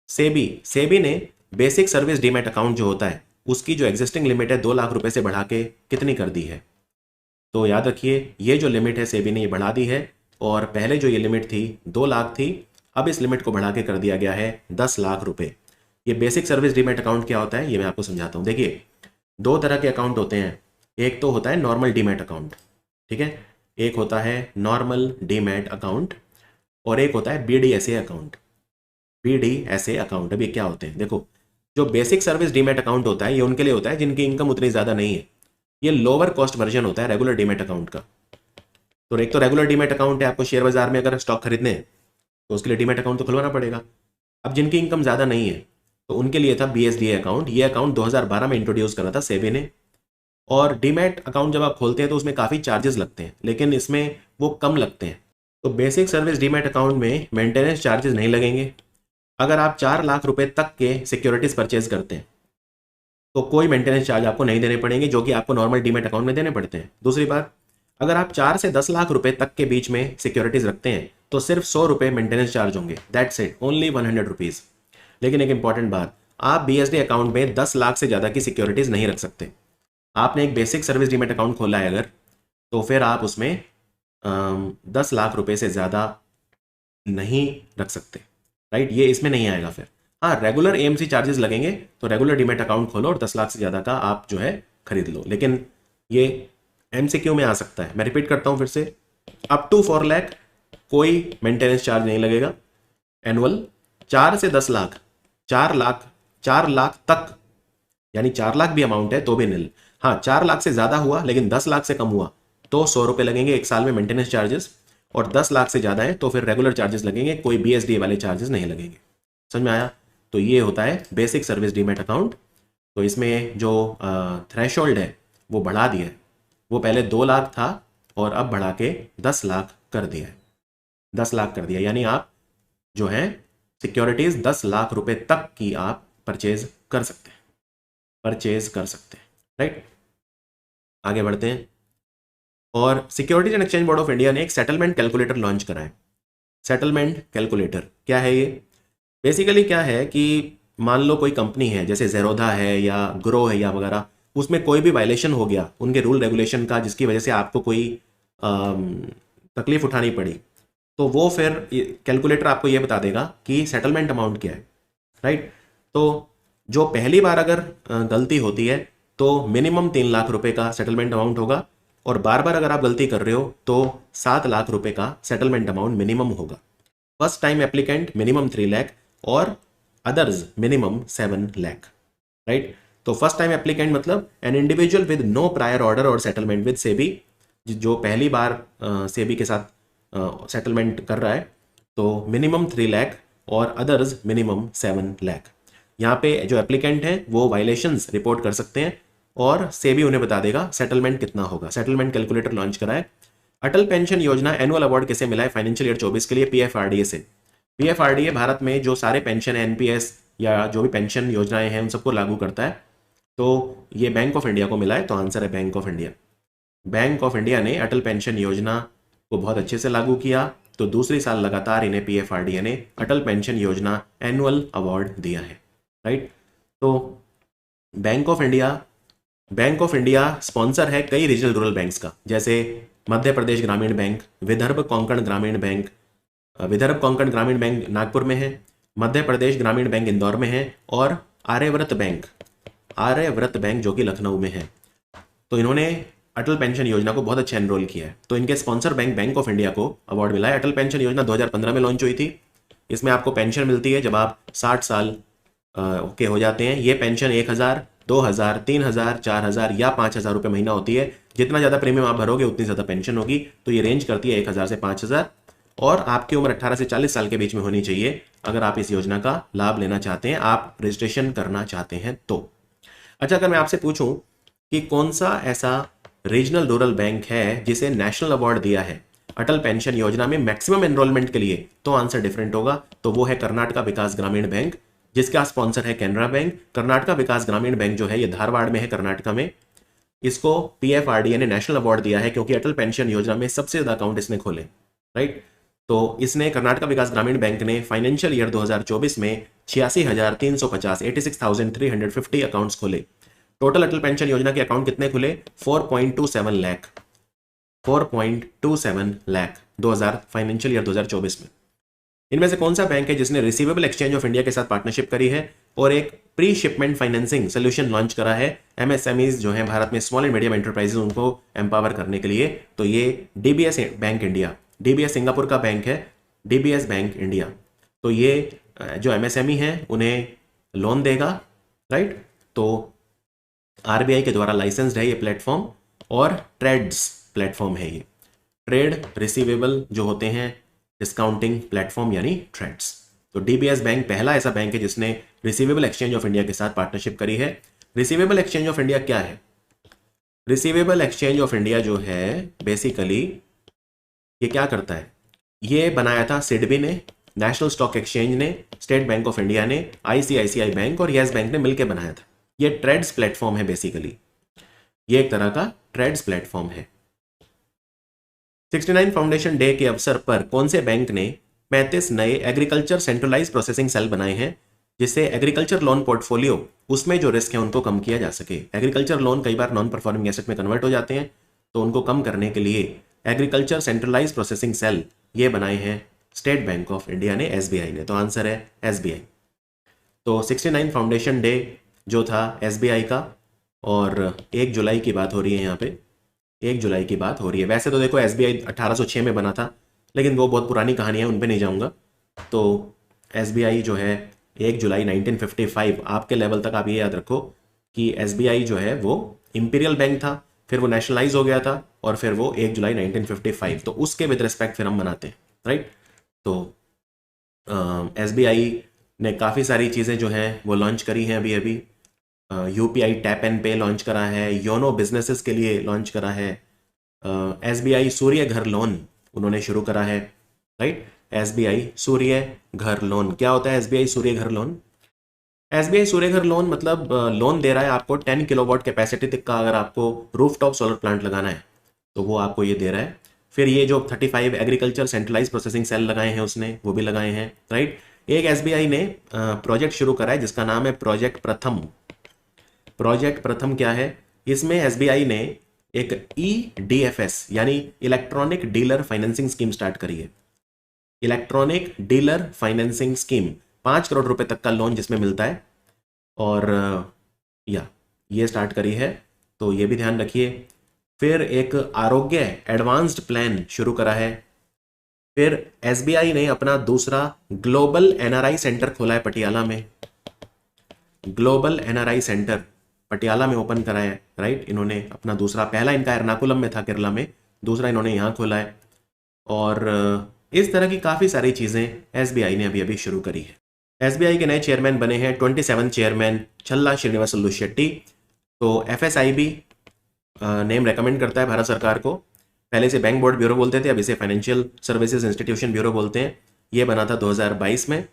सेबी ने बेसिक सर्विस डीमैट अकाउंट जो होता है उसकी जो एग्जिस्टिंग लिमिट है 2 लाख रुपए से बढ़ा के कितनी कर दी है? तो याद रखिए, ये जो लिमिट है सेबी ने ये बढ़ा दी है, और पहले जो ये लिमिट थी 2 लाख थी, अब इस लिमिट को बढ़ा के कर दिया गया है 10 लाख रुपए। ये बेसिक सर्विस डीमैट अकाउंट क्या होता है ये मैं आपको समझाता हूँ। देखिए, 2 तरह के अकाउंट होते हैं। एक तो होता है नॉर्मल डीमैट अकाउंट, ठीक है, एक होता है नॉर्मल डीमैट अकाउंट, और एक होता है BDSA अकाउंट। BDSA अकाउंट, अब ये क्या होते हैं? देखो, जो बेसिक सर्विस डीमैट अकाउंट होता है ये उनके लिए होता है जिनकी इनकम उतनी ज़्यादा नहीं है। ये लोअर कॉस्ट वर्जन होता है रेगुलर डीमैट अकाउंट का। तो एक तो रेगुलर डीमैट अकाउंट है, आपको शेयर बाजार में अगर स्टॉक खरीदने हैं तो उसके लिए डीमैट अकाउंट तो खुलवाना पड़ेगा। अब जिनकी इनकम ज़्यादा नहीं है तो उनके लिए था BSDA अकाउंट। ये अकाउंट 2012 में इंट्रोड्यूस करा था सेबी ने। और डीमैट अकाउंट जब आप खोलते हैं तो उसमें काफ़ी चार्जेस लगते हैं, लेकिन इसमें वो कम लगते हैं। तो बेसिक सर्विस डीमैट अकाउंट में मेंटेनेंस चार्जेस नहीं लगेंगे। अगर आप 4 लाख रुपए तक के सिक्योरिटीज परचेज करते हैं तो कोई मेंटेनेंस चार्ज आपको नहीं देने पड़ेंगे, जो कि आपको नॉर्मल डीमैट अकाउंट में देने पड़ते हैं। दूसरी बात, अगर आप 4 से 10 लाख रुपए तक के बीच में सिक्योरिटीज रखते हैं तो सिर्फ 100 रुपए मेंटेनेंस चार्ज होंगे, दैट्स इट, ओनली 100 रुपीज़। लेकिन एक इंपॉर्टेंट बात, आप BSD अकाउंट में 10 लाख से ज़्यादा की सिक्योरिटीज नहीं रख सकते। आपने एक बेसिक सर्विस डीमैट अकाउंट खोला है अगर, तो फिर आप उसमें 10 लाख रुपए से ज़्यादा नहीं रख सकते, राइट? ये इसमें नहीं आएगा फिर। हाँ, रेगुलर AMC चार्जेस लगेंगे, तो रेगुलर डीमैट अकाउंट खोलो और 10 लाख से ज़्यादा का आप जो है खरीद लो। लेकिन ये MCQ में आ सकता है। मैं रिपीट करता हूँ फिर से, अप टू 4 लाख कोई मेंटेनेंस चार्ज नहीं लगेगा एनुअल। 4 से 10 लाख, 4 लाख तक, यानी 4 लाख भी अमाउंट है तो भी नील। हाँ, 4 लाख से ज़्यादा हुआ लेकिन 10 लाख से कम हुआ तो 100 रुपये लगेंगे एक साल में मेंटेनेंस चार्जेस, और 10 लाख से ज़्यादा है तो फिर रेगुलर चार्जेस लगेंगे, कोई BSDA वाले चार्जेस नहीं लगेंगे। समझ में आया? तो ये होता है बेसिक सर्विस डीमैट अकाउंट। तो इसमें जो थ्रेशोल्ड है वो बढ़ा दिया है, वो पहले 2 लाख था और अब बढ़ा के 10 लाख कर दिया है, 10 लाख कर दिया, यानी आप जो है सिक्योरिटीज 10 लाख रुपए तक की आप परचेज कर सकते हैं, राइट? आगे बढ़ते हैं। और securities and exchange board of India ने एक सेटलमेंट कैलकुलेटर लॉन्च करा है। सेटलमेंट कैलकुलेटर क्या है ये? बेसिकली क्या है कि मान लो कोई कंपनी है जैसे ज़ेरोधा है या ग्रो है या वगैरह, उसमें कोई भी वायलेशन हो गया उनके रूल रेगुलेशन का, जिसकी वजह से आपको कोई तकलीफ उठानी पड़ी, तो वो फिर कैलकुलेटर आपको ये बता देगा कि सेटलमेंट अमाउंट क्या है, राइट? तो जो पहली बार अगर गलती होती है तो मिनिमम 3 लाख रुपए का सेटलमेंट अमाउंट होगा, और बार बार अगर आप गलती कर रहे हो तो 7 लाख रुपए का सेटलमेंट अमाउंट मिनिमम होगा। First time applicant minimum 3 lakh और अदर्स मिनिमम 7 लाख, राइट? तो फर्स्ट टाइम एप्लीकेंट मतलब an individual with no prior order और सेटलमेंट विद सेबी, जो पहली बार सेबी के साथ सेटलमेंट कर रहा है, तो मिनिमम 3 लाख और अदर्स मिनिमम 7 लाख। यहाँ पे जो एप्लीकेंट हैं वो वायलेशंस रिपोर्ट कर सकते हैं और सेबी उन्हें बता देगा सेटलमेंट कितना होगा। सेटलमेंट कैलकुलेटर लॉन्च करा है। अटल पेंशन योजना एनुअल अवार्ड किसे मिला है फाइनेंशियल ईयर 24 के लिए? PFRDA से। PFRDA भारत में जो सारे पेंशन है, NPS या जो भी पेंशन योजनाएं हैं उन सबको लागू करता है। तो ये बैंक ऑफ इंडिया को मिला है, तो आंसर है bank of India. Bank of India ने अटल पेंशन योजना को बहुत अच्छे से लागू किया, तो दूसरी साल लगातार इन्हें PFRDA ने अटल पेंशन योजना एनुअल अवार्ड दिया है, राइट? तो बैंक ऑफ इंडिया स्पॉन्सर है कई रीजनल रूरल बैंक्स का, जैसे मध्य प्रदेश ग्रामीण बैंक, विदर्भ कोंकण ग्रामीण बैंक। विदर्भ कोंकण ग्रामीण बैंक नागपुर में है, मध्य प्रदेश ग्रामीण बैंक इंदौर में है, और आर्यव्रत बैंक जो कि लखनऊ में है। तो इन्होंने अटल पेंशन योजना को बहुत अच्छा एनरोल किया है, तो इनके स्पॉन्सर बैंक ऑफ इंडिया को अवार्ड मिला है। अटल पेंशन योजना 2015 में लॉन्च हुई थी। इसमें आपको पेंशन मिलती है जब आप 60 साल के हो जाते हैं। ये पेंशन 1000, 2000, 3000, 4000 या 5000 रुपये महीना होती है। जितना ज़्यादा प्रीमियम आप भरोगे उतनी ज़्यादा पेंशन होगी। तो ये रेंज करती है 1000 से 5000, और आपकी उम्र 18 से 40 साल के बीच में होनी चाहिए अगर आप इस योजना का लाभ लेना चाहते हैं, आप रजिस्ट्रेशन करना चाहते हैं तो। अच्छा, अगर मैं आपसे पूछूं कि कौन सा ऐसा रीजनल रूरल बैंक है जिसे नेशनल अवार्ड दिया है अटल पेंशन योजना में मैक्सिमम एनरोलमेंट के लिए, तो आंसर डिफरेंट होगा। तो वो है कर्नाटका विकास ग्रामीण बैंक, जिसका स्पॉन्सर है कैनरा बैंक। कर्नाटका विकास ग्रामीण बैंक जो है ये धारवाड़ में है, कर्नाटका में। इसको पीएफआरडीए ने नेशनल अवार्ड दिया है क्योंकि अटल पेंशन योजना में सबसे ज्यादा अकाउंट इसने खोले, राइट। तो इसने कर्नाटका विकास ग्रामीण बैंक ने फाइनेंशियल ईयर 2024 में 86,350 86,350 अकाउंट्स खोले। टोटल अटल पेंशन योजना के अकाउंट कितने खुले? 4.27 लाख 4.27 लाख 2000 फाइनेंशियल ईयर 2024 में। इनमें से कौन सा बैंक है जिसने रिसीवेबल एक्सचेंज ऑफ इंडिया के साथ पार्टनरशिप करी है और एक pre shipment financing solution launch करा है एमएसएमईज जो है भारत में, स्मॉल एंड मीडियम एंटरप्राइजेज, उनको एम्पावर करने के लिए? तो ये DBS bank India, DBS Singapore का बैंक है, डीबीएस बैंक इंडिया। तो ये जो एमएसएमई है उन्हें लोन देगा, राइट। तो आरबीआई के द्वारा लाइसेंस्ड है ये प्लेटफॉर्म और ट्रेड्स प्लेटफॉर्म है ये, ट्रेड रिसीवेबल जो होते हैं डिस्काउंटिंग प्लेटफॉर्म यानी ट्रेड्स। तो डीबीएस बैंक पहला ऐसा बैंक है जिसने रिसीवेबल एक्सचेंज ऑफ इंडिया के साथ पार्टनरशिप करी है। रिसीवेबल एक्सचेंज ऑफ इंडिया क्या है? रिसीवेबल एक्सचेंज ऑफ इंडिया जो है बेसिकली ये क्या करता है? ये बनाया था सिडबी ने, नेशनल स्टॉक एक्सचेंज ने, स्टेट बैंक ऑफ इंडिया ने, आईसीआईसीआई बैंक और येस बैंक ने मिलकर बनाया था। ये ट्रेड्स प्लेटफॉर्म है बेसिकली, ये एक तरह का ट्रेड्स प्लेटफॉर्म है। 69 फाउंडेशन डे के अवसर पर कौन से बैंक ने 35 नए एग्रीकल्चर सेंट्रलाइज प्रोसेसिंग सेल बनाए हैं जिससे एग्रीकल्चर लोन पोर्टफोलियो उसमें जो रिस्क है उनको कम किया जा सके? एग्रीकल्चर लोन कई बार नॉन परफॉर्मिंग एसेट में कन्वर्ट हो जाते हैं, तो उनको कम करने के लिए एग्रीकल्चर सेंट्रलाइज प्रोसेसिंग सेल ये बनाए हैं स्टेट बैंक ऑफ इंडिया ने, एसबीआई ने। तो आंसर है एसबीआई। तो 69 फाउंडेशन डे जो था एसबीआई का, और 1 जुलाई की बात हो रही है यहाँ पे, 1 जुलाई की बात हो रही है। वैसे तो देखो एसबीआई 1806 में बना था, लेकिन वो बहुत पुरानी कहानी है, उन पे नहीं जाऊँगा। तो एसबीआई जो है 1 जुलाई 1955, आपके लेवल तक आप ये याद रखो कि एसबीआई जो है वो इंपीरियल बैंक था, फिर वो नेशनलाइज हो गया था, और फिर वो 1 जुलाई 1955, तो उसके विद रिस्पेक्ट फिर हम मनाते हैं, राइट। तो एसबीआई ने काफ़ी सारी चीज़ें जो हैं वो लॉन्च करी हैं अभी अभी। यूपीआई टैप एंड पे लॉन्च करा है, योनो बिजनेसेस के लिए लॉन्च करा है, एसबीआई सूर्य घर लोन उन्होंने शुरू करा है, राइट। एसबीआई सूर्य घर लोन क्या होता है? एसबीआई सूर्य घर लोन, एसबीआई सूर्य घर लोन मतलब लोन दे रहा है आपको 10 किलोवाट कैपेसिटी तक का, अगर आपको रूफटॉप सोलर प्लांट लगाना है तो वो आपको ये दे रहा है। फिर ये जो 35 एग्रीकल्चर सेंट्रलाइज प्रोसेसिंग सेल लगाए हैं उसने, वो भी लगाए हैं, राइट। एक एसबीआई ने प्रोजेक्ट शुरू करा है जिसका नाम है प्रोजेक्ट प्रथम। प्रोजेक्ट प्रथम क्या है? इसमें एसबीआई ने एक ईडीएफएस यानी electronic dealer financing scheme start करी है। Electronic dealer financing scheme, 5 crore रुपए तक का लोन जिसमें मिलता है, और ये स्टार्ट करी है, तो ये भी ध्यान रखिए। फिर एक आरोग्य एडवांस्ड प्लान शुरू करा है। फिर एसबीआई ने अपना दूसरा ग्लोबल एनआरआई सेंटर खोला है पटियाला में, ग्लोबल एनआरआई सेंटर पटियाला में ओपन करा है, राइट। इन्होंने अपना दूसरा, पहला इनका एर्नाकुलम में था केरला में, दूसरा इन्होंने यहाँ खोला है। और इस तरह की काफ़ी सारी चीज़ें एसबीआई ने अभी अभी शुरू करी है। एसबीआई के नए चेयरमैन बने हैं 27 चेयरमैन छल्ला श्रीनिवासलू शेट्टी। तो एफएसआईबी नेम रेकमेंड करता है भारत सरकार को। पहले से बैंक बोर्ड ब्यूरो बोलते थे, अब इसे फाइनेंशियल सर्विसेज इंस्टीट्यूशन ब्यूरो बोलते हैं। ये बना था 2022 में,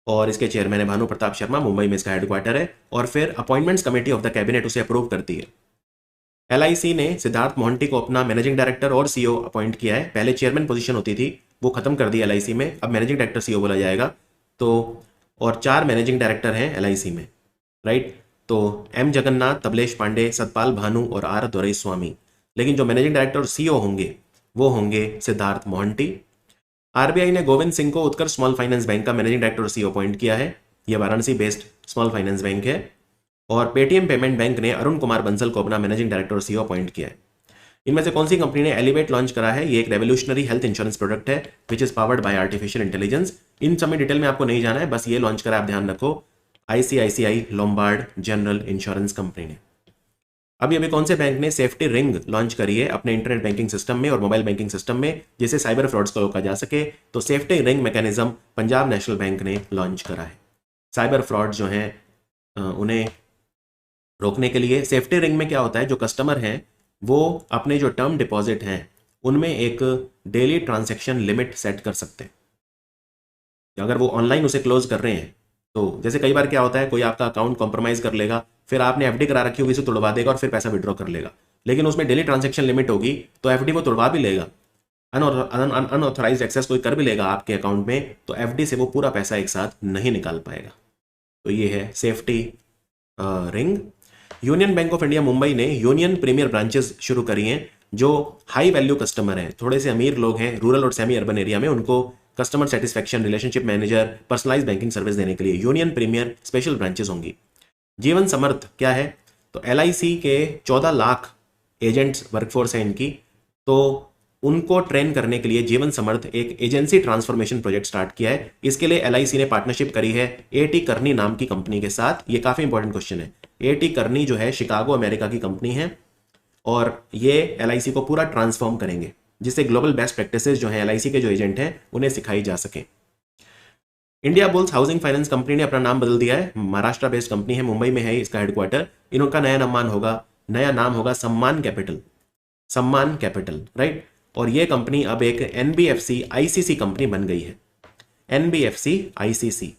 और इसके चेयरमैन है भानु प्रताप शर्मा, मुंबई में इसका हेडक्वार्टर है। और फिर appointments committee of the cabinet उसे अप्रूव करती है। एलआईसी ने सिद्धार्थ मोहंती को अपना मैनेजिंग डायरेक्टर और सीईओ अपॉइंट किया है। पहले चेयरमैन पोजीशन होती थी, वो खत्म कर दी एलआईसी में, अब मैनेजिंग डायरेक्टर सीईओ बोला जाएगा। तो और 4 मैनेजिंग डायरेक्टर हैं एलआईसी में, राइट। तो एम जगन्नाथ, तबलेश पांडे, सतपाल भानु और आर दोरईस्वामी। लेकिन जो मैनेजिंग डायरेक्टर और सीईओ होंगे वो होंगे सिद्धार्थ मोहंती। आरबीआई ने गोविंद सिंह को उत्कर्ष स्मॉल फाइनेंस बैंक का मैनेजिंग डायरेक्टर और सीईओ अपॉइंट किया है। ये Varanasi based small finance bank है। और पेटीएम पेमेंट बैंक ने अरुण कुमार बंसल को अपना मैनेजिंग डायरेक्टर और सीईओ अपॉइंट किया है। इनमें से कौन सी कंपनी ने एलिवेट लॉन्च करा है? ये एक रेवोल्यूशनरी हेल्थ इंश्योरेंस प्रोडक्ट है which is powered by artificial intelligence. इन सब में डिटेल में आपको नहीं जाना है, बस ये लॉन्च करा, आप ध्यान रखो, ICICI Lombard general insurance company ने। अभी अभी कौन से बैंक ने सेफ्टी रिंग लॉन्च करी है अपने इंटरनेट बैंकिंग सिस्टम में और मोबाइल बैंकिंग सिस्टम में, जिससे साइबर फ्रॉड्स को रोका जा सके? तो safety ring mechanism Punjab national bank ने लॉन्च करा है। साइबर फ्रॉड जो है उन्हें रोकने के लिए सेफ्टी रिंग में क्या होता है, जो कस्टमर हैं वो अपने जो टर्म डिपॉजिट हैं उनमें एक डेली ट्रांजैक्शन लिमिट सेट कर सकते हैं। अगर वो ऑनलाइन उसे क्लोज कर रहे हैं तो जैसे कई बार क्या होता है, कोई आपका अकाउंट कॉम्प्रोमाइज कर लेगा, फिर आपने एफडी करा रखी होगी, इसे तुड़वा देगा और फिर पैसा विड्रॉ कर लेगा, लेकिन उसमें डेली ट्रांजैक्शन लिमिट होगी तो एफडी वो तुड़वा भी लेगा, अनऑथराइज्ड एक्सेस कोई कर भी लेगा आपके अकाउंट में, तो एफडी से वो पूरा पैसा एक साथ नहीं निकाल पाएगा। तो ये है safety ring. Union bank of India Mumbai ने यूनियन प्रीमियर ब्रांचेस शुरू करी हैं, जो हाई वैल्यू कस्टमर हैं, थोड़े से अमीर लोग हैं रूरल और सेमी अर्बन एरिया में, उनको customer satisfaction, relationship manager, personalise banking service देने के लिए यूनियन प्रीमियर स्पेशल ब्रांचेस होंगी। जीवन समर्थ क्या है, तो एलआईसी के 14 लाख एजेंट्स वर्कफोर्स है इनकी, तो उनको ट्रेन करने के लिए जीवन समर्थ एक एजेंसी ट्रांसफॉर्मेशन प्रोजेक्ट स्टार्ट किया है। इसके लिए एलआईसी ने पार्टनरशिप करी है एटी करनी नाम की कंपनी के साथ। ये काफी इंपॉर्टेंट क्वेश्चन है। एटी करनी जो है शिकागो अमेरिका की कंपनी है और ये एलआईसी को पूरा ट्रांसफॉर्म करेंगे, जिससे ग्लोबल बेस्ट प्रैक्टिसेस जो है एलआईसी के जो एजेंट हैं उन्हें सिखाई जा सके। India bulls housing finance company ने अपना नाम बदल दिया है, महाराष्ट्र बेस्ड कंपनी है, मुंबई में है इसका हेडक्वार्टर। इनका नया नाम होगा सम्मान कैपिटल, सम्मान कैपिटल, राइट। और ये कंपनी अब एक एनबीएफसी आईसीसी कंपनी बन गई है, एनबीएफसी आईसीसी।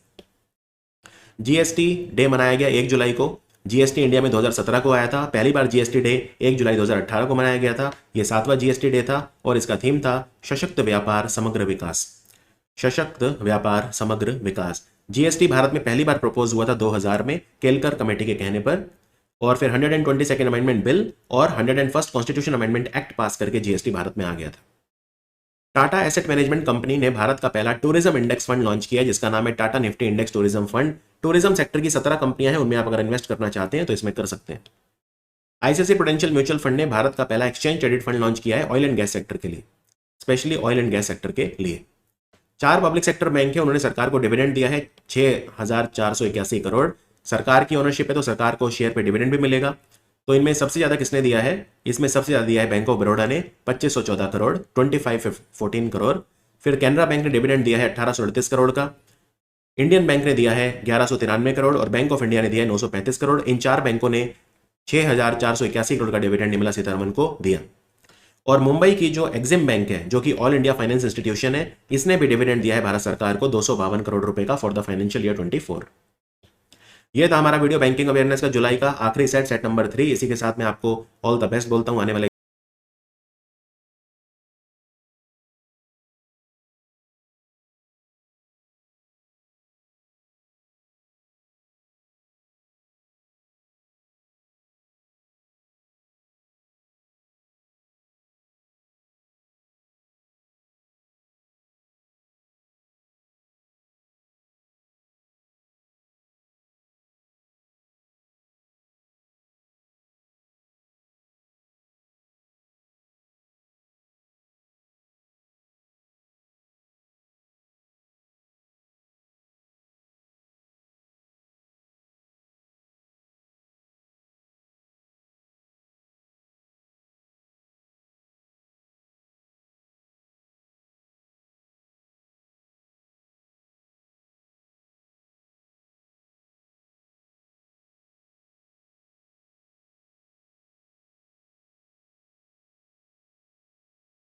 जीएसटी डे मनाया गया 1 जुलाई को। जीएसटी इंडिया में 2017 को आया था, पहली बार जीएसटी डे 1 जुलाई 2018 को मनाया गया था। यह 7वां जीएसटी डे था और इसका थीम था सशक्त व्यापार समग्र विकास, सशक्त व्यापार समग्र विकास। जीएसटी भारत में पहली बार प्रपोज हुआ था 2000 में केलकर कमेटी के कहने पर, और फिर 122nd अमेंडमेंट बिल और 101st कॉन्स्टिट्यूशन अमेंडमेंट एक्ट पास करके जीएसटी भारत में आ गया था। टाटा एसेट मैनेजमेंट कंपनी ने भारत का पहला टूरिज्म इंडेक्स फंड लॉन्च किया, जिसका नाम है Tata Nifty index tourism fund. Tourism sector की 17 कंपनियां हैं, उनमें आप अगर इन्वेस्ट करना चाहते हैं तो इसमें कर सकते हैं। आईसीआईसीआई प्रूडेंशियल म्यूचुअल फंड ने भारत का पहला एक्सचेंज ट्रेडेड फंड लॉन्च किया है ऑयल एंड गैस सेक्टर के लिए, specially oil and gas sector के लिए। 4 पब्लिक सेक्टर बैंक है, उन्होंने सरकार को डिविडेंड दिया है 6,481 करोड़। सरकार की ओनरशिप है तो सरकार को शेयर पे डिविडेंड भी मिलेगा। तो इनमें सबसे ज्यादा किसने दिया है, इसमें सबसे ज्यादा दिया है बैंक ऑफ बड़ौदा ने 2514 करोड़, 2514 करोड़। फिर कैनरा बैंक ने डिविडेंड दिया है 1838 करोड़ का। इंडियन बैंक ने दिया है 1193 करोड़ और बैंक ऑफ इंडिया ने दिया है 935 करोड़। इन 4 बैंकों ने 6,481 करोड़ का डिविडेंड निर्मला सीतारमण को दिया। और मुंबई की जो एग्जिम बैंक है, जो कि ऑल इंडिया फाइनेंस इंस्टीट्यूशन है, इसने भी डिविडेंड दिया है भारत सरकार को 252 करोड़ रुपए का फॉर द फाइनेंशियल ईयर 24। ये था हमारा वीडियो बैंकिंग अवेयरनेस का जुलाई का आखिरी सेट नंबर 3। इसी के साथ मैं आपको ऑल द बेस्ट बोलता हूं आने वाले